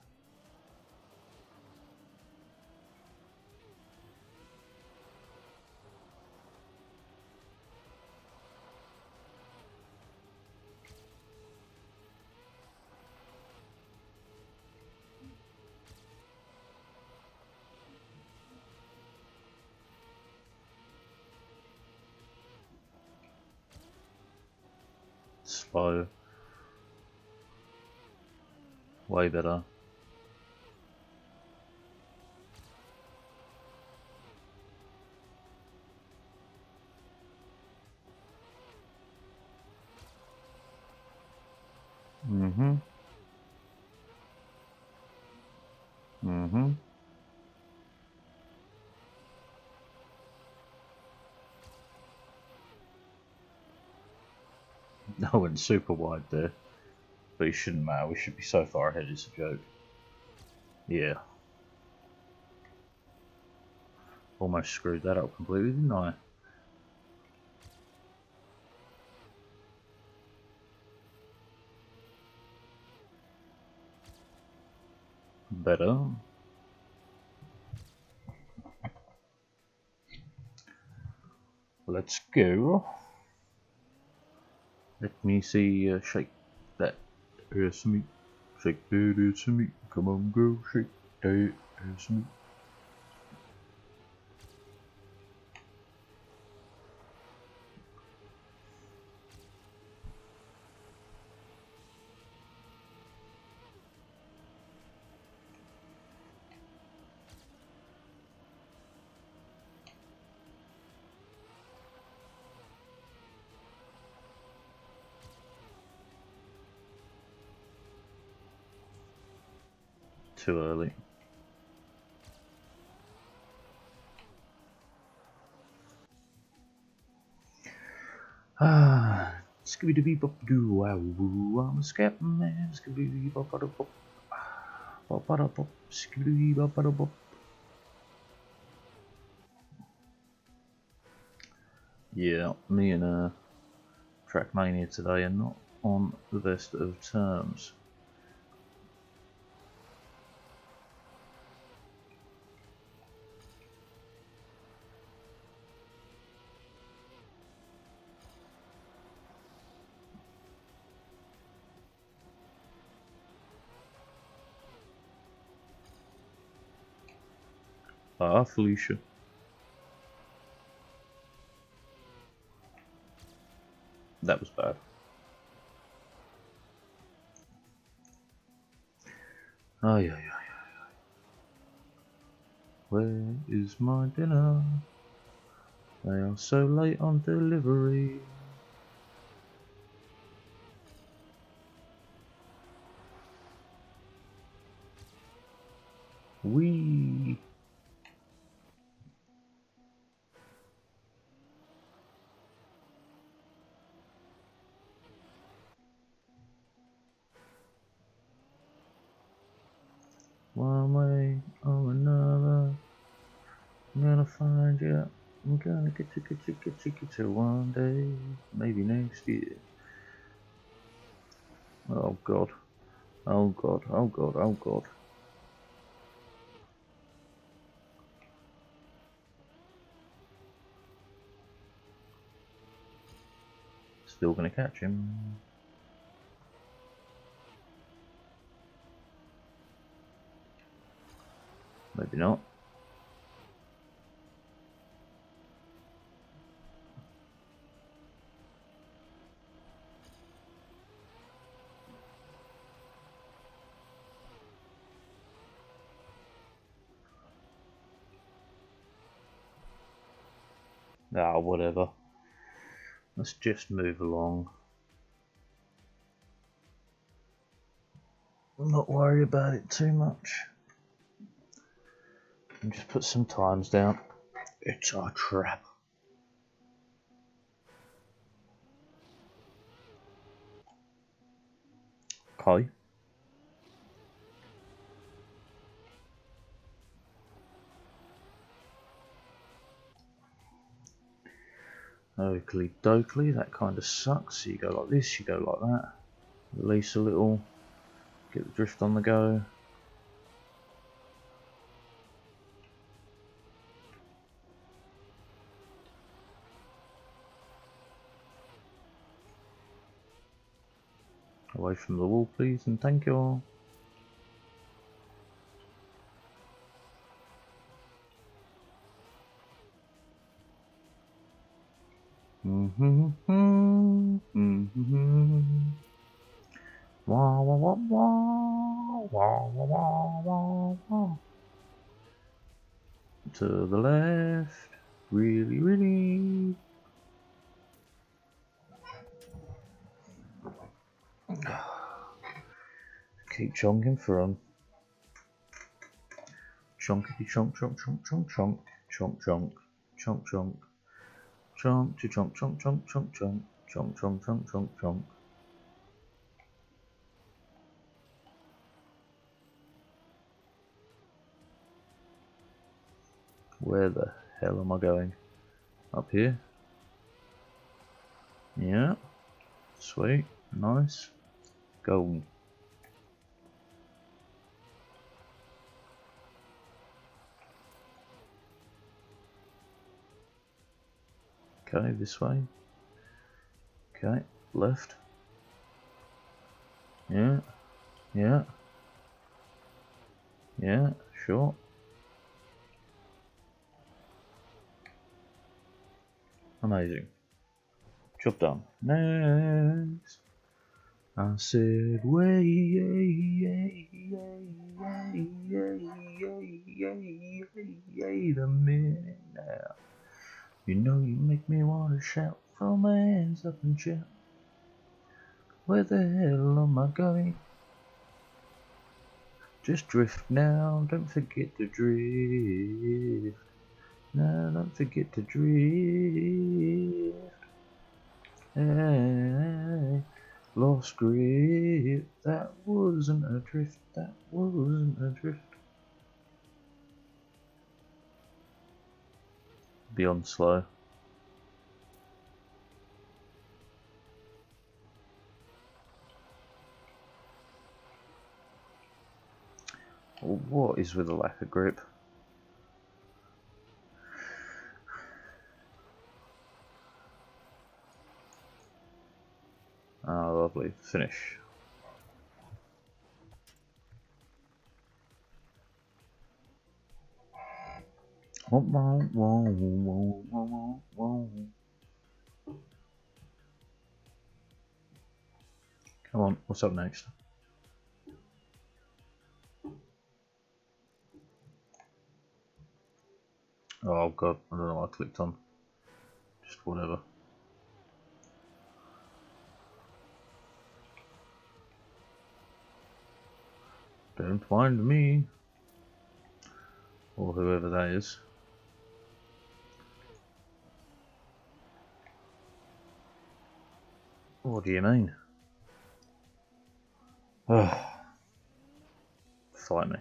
Slow. Way better. Mm-hmm. Mm-hmm. I went super wide there. But it shouldn't matter, we should be so far ahead, it's a joke. Yeah. Almost screwed that up completely, didn't I? Better. Let's go. Let me see, shake that ass meat. Shake that ass meat. Come on, girl, shake that ass meat. Too early. Ah, skibidi bee bop doo wow woo. I'm a scat man. Skibidi bop bop bop. Bop bop bop. Skibidi bop bop bop. Yeah, me and Trackmania today are not on the best of terms. Ah, Felicia. That was bad. Ay, ay, ay. Where is my dinner? They are so late on delivery. Wee. One way or another, I'm gonna find you. I'm gonna get you one day, maybe next year. Oh God. Oh God. Oh God. Oh God. Still gonna catch him. Maybe not. Ah, whatever. Let's just move along. I'm not worried about it too much. And just put some times down. It's our trap. Okay. Oakley dokley, that kind of sucks. So you go like this, you go like that. Release a little. Get the drift on the go. Away from the wall, please, and thank you all. Wah, wah, wah, wah, wah, wah, wah, wah. To the left, really, really. Keep chonking for 'em. Chonkity chonk chonk chonk chonk chonk chonk chonk chonk chonk chonk to chonk chonk chonk chonk chonk chonk chonk chonk chonk chonk. Where the hell am I going? Up here? Yeah. Sweet. Nice. Golden. Okay, this way. Okay, left. Yeah. Yeah. Yeah. Sure. Amazing. Job done. Next. I said, wait a minute now. You know you make me want to shout, throw my hands up and shout. Where the hell am I going? Just drift now, don't forget to drift. No, don't forget to drift. Hey, lost grip, that wasn't a drift, that wasn't a drift. Beyond slow. What is with the lack of grip? Ah, lovely. Finish. Come on, what's up next? Oh god, I don't know what I clicked on. Just whatever. Don't mind me. or whoever that is. What do you mean? Fight me.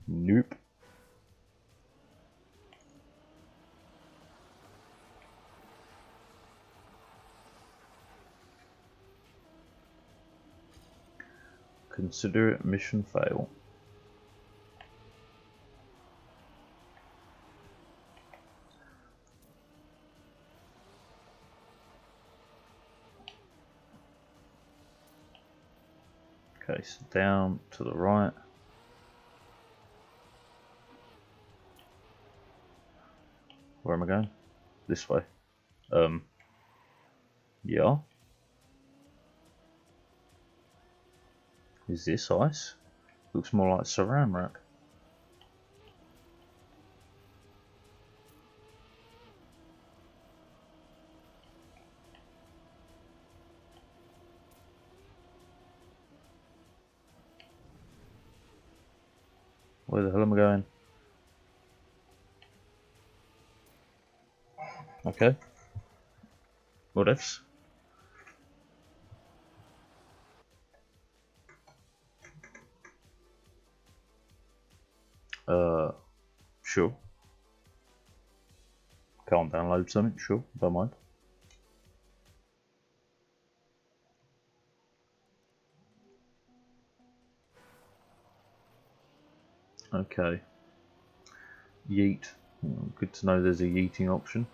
Nope. Consider it mission fail. Okay, so down to the right. Where am I going? This way. Yeah. Is this ice? Looks more like saran wrap. Where the hell am I going? Okay. What ifs? Sure. Can't download something, sure, don't mind. Okay. Yeet. Good to know there's a yeeting option.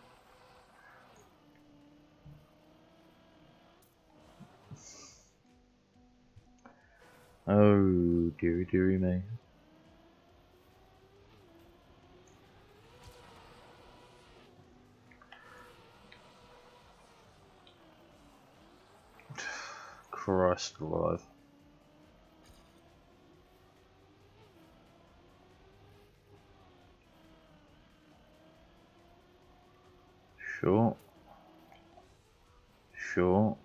Oh, dearie, dearie me. Christ alive. Sure. Sure.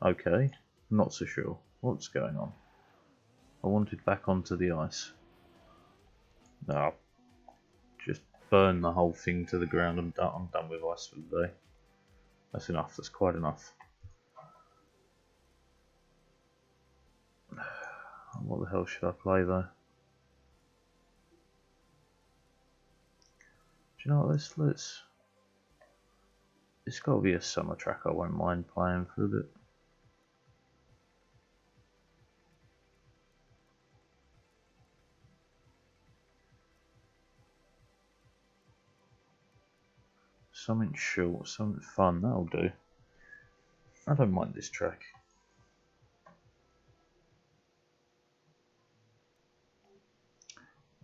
Okay. Not so sure. What's going on? I wanted back onto the ice. No. Just burn the whole thing to the ground. I'm done with ice for the day. That's enough. That's quite enough. What the hell should I play though? Do you know what? Let's. It's got to be a summer track. I won't mind playing for a bit. Something short, something fun. That'll do. I don't mind this track.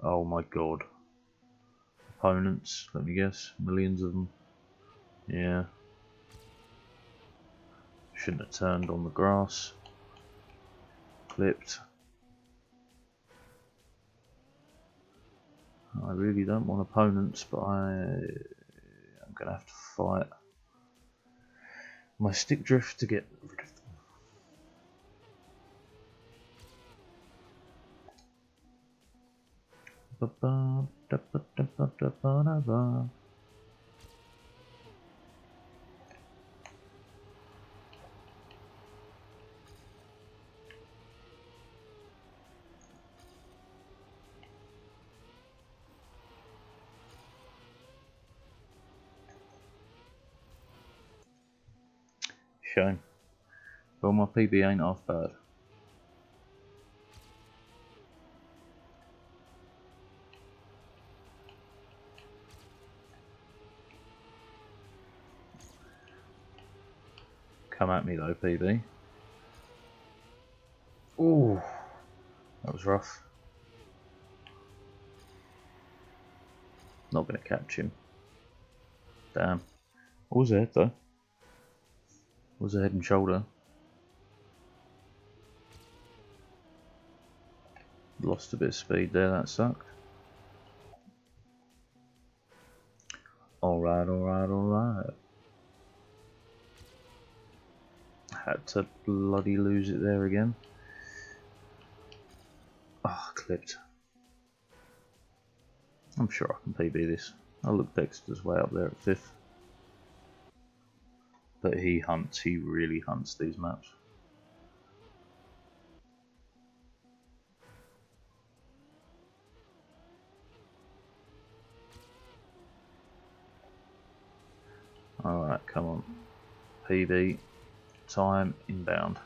Oh my god. Opponents, let me guess. Millions of them. Yeah. Shouldn't have turned on the grass. Clipped. I really don't want opponents, but I'm going to have to fight my stick drift to get rid of them. Shame. Well, my PB ain't half bad. Come at me though, PB. Ooh, that was rough. Not going to catch him. Damn. What was it though? Was a head and shoulder. Lost a bit of speed there, that sucked. Alright, alright, alright. Had to bloody lose it there again. Ah, clipped. I'm sure I can PB this. I look Dexter's way up there at 5th. But he hunts, he really hunts these maps. Alright, come on. PB. Time inbound.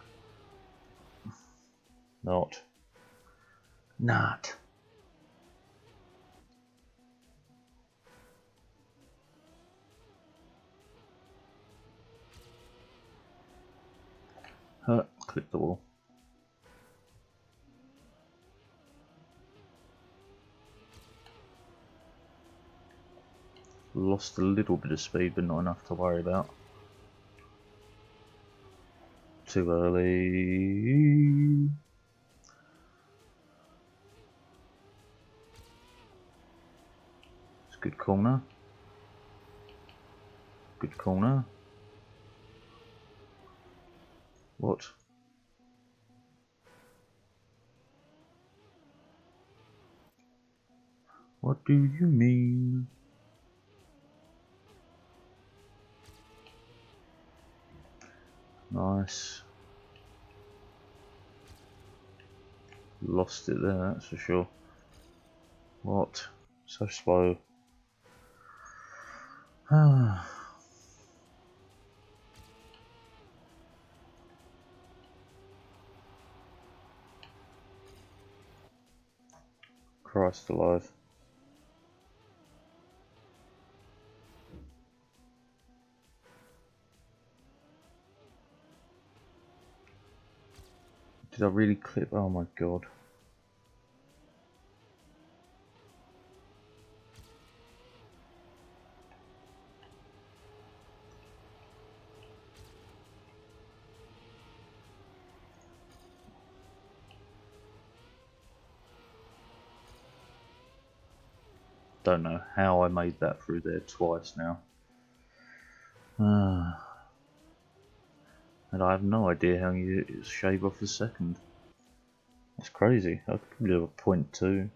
Not. Clip the wall. Lost a little bit of speed, but not enough to worry about. Too early. It's a good corner. Good corner. What? What do you mean? Nice. Lost it there, that's for sure. What? So slow. Christ alive. Did I really clip? Oh my god. Don't know how I made that through there twice now. And I have no idea how you shave off a second. That's crazy. I could probably have a 0.2.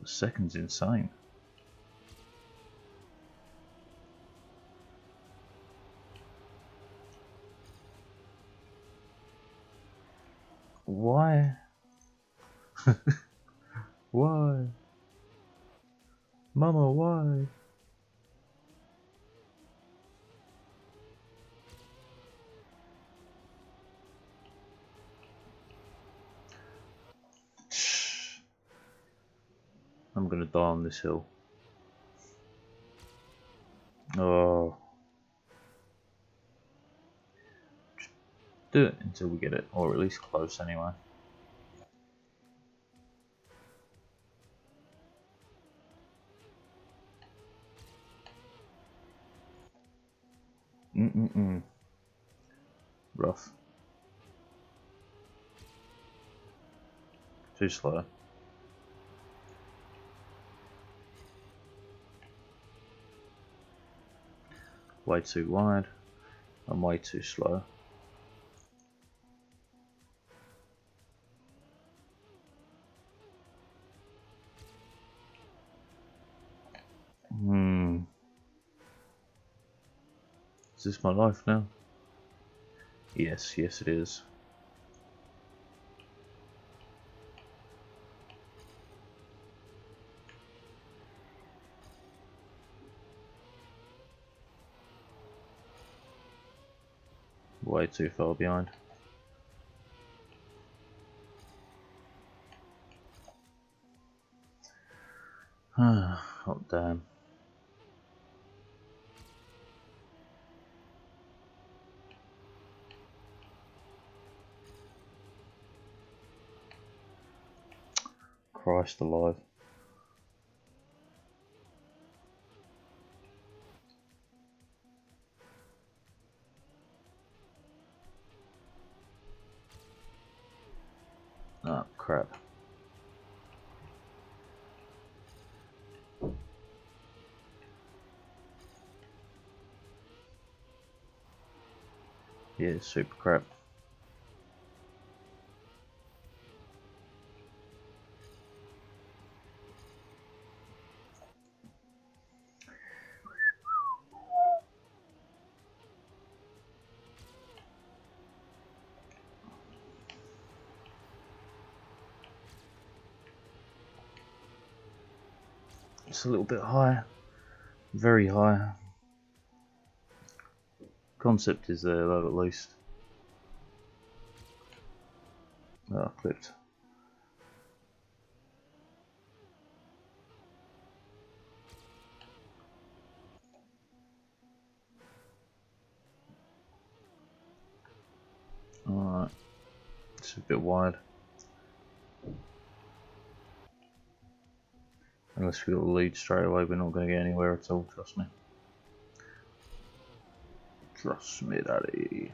A second's insane. Why? Why? Mama, why? I'm gonna die on this hill. Oh. Just do it until we get it, or at least close anyway. Rough. Too slow. Way too wide. I'm way too slow. Is this my life now? Yes, yes it is. Way too far behind. Oh damn. Christ alive. Ah, crap. Yeah, super crap. It's a little bit high, very high. Concept is there though, at least. Oh, clipped. Alright, it's a bit wide. Unless we got the lead straight away, we're not going to get anywhere at all, trust me. Trust me, daddy.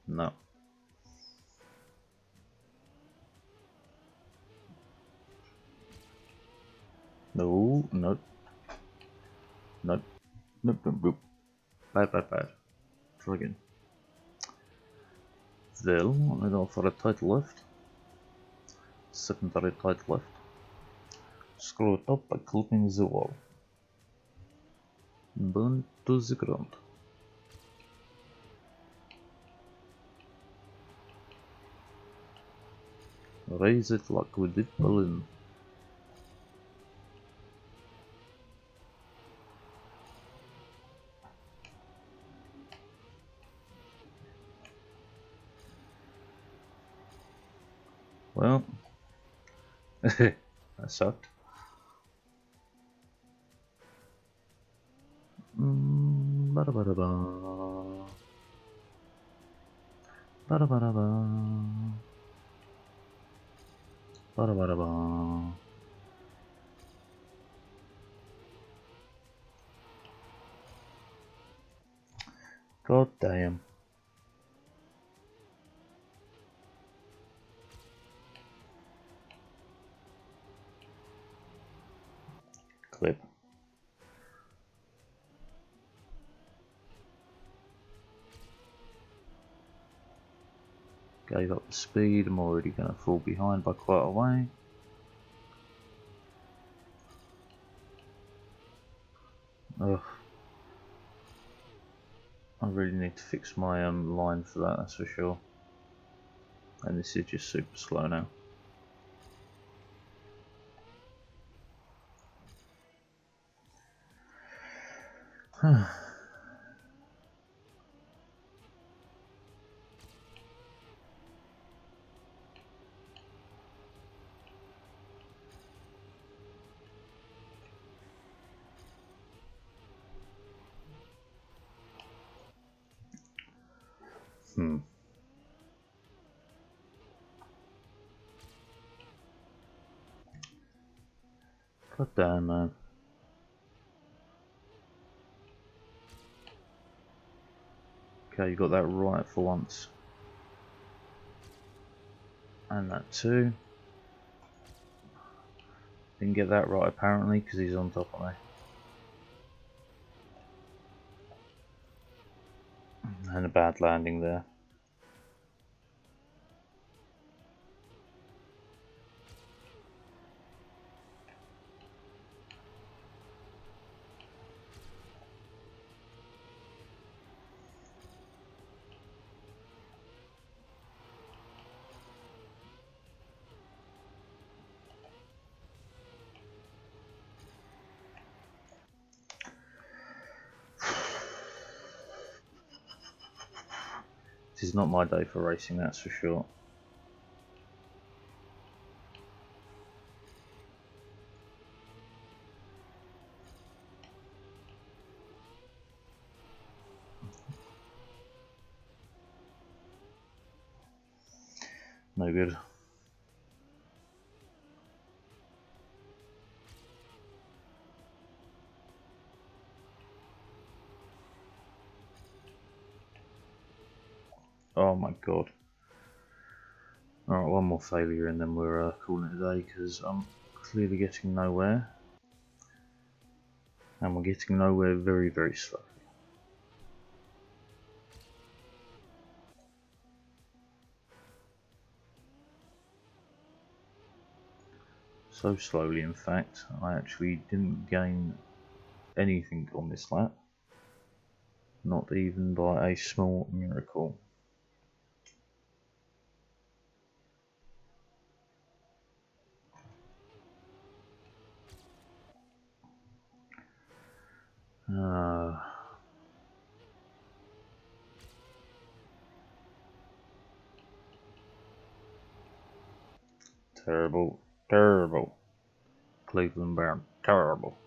No. No, nope. Nope. Nope, nope, nope. Bad, bad, bad. Try again. Then, I go for a tight left. Secondary tight left. Screw it up by clipping the wall. Burn to the ground. Raise it like we did balloon. Well, that sucked. Ba-da-ba-da-ba. Ba-da-ba-da-ba. Ba-da-ba-da-ba. God damn. Clip. Gave up the speed, I'm already going to fall behind by quite a way. Ugh. I really need to fix my line for that, that's for sure. And this is just super slow now. God damn, man. Okay, you got that right for once. And that too. Didn't get that right apparently because he's on top of me. And a bad landing there. This is not my day for racing, that's for sure. No good. Oh my god. Alright, one more failure and then we're calling it a day, because I'm clearly getting nowhere. And we're getting nowhere very, very slowly. So slowly, in fact, I actually didn't gain anything on this lap. Not even by a small miracle. Terrible, terrible. Cleveland Brown, terrible.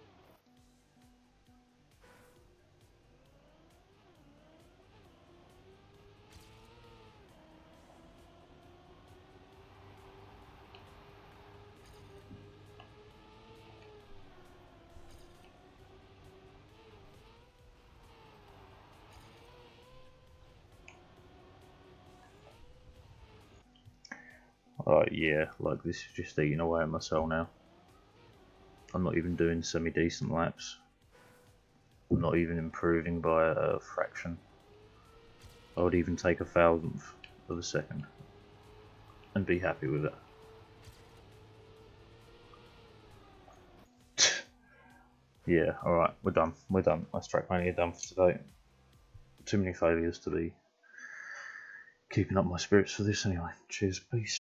Yeah, like this is just eating away at my soul now. I'm not even doing semi-decent laps. I'm not even improving by a fraction. I would even take 1,000th of a second and be happy with it. Yeah, alright, we're done. We're done. That's Trackmania done for today. Too many failures to be keeping up my spirits for this anyway. Cheers, peace.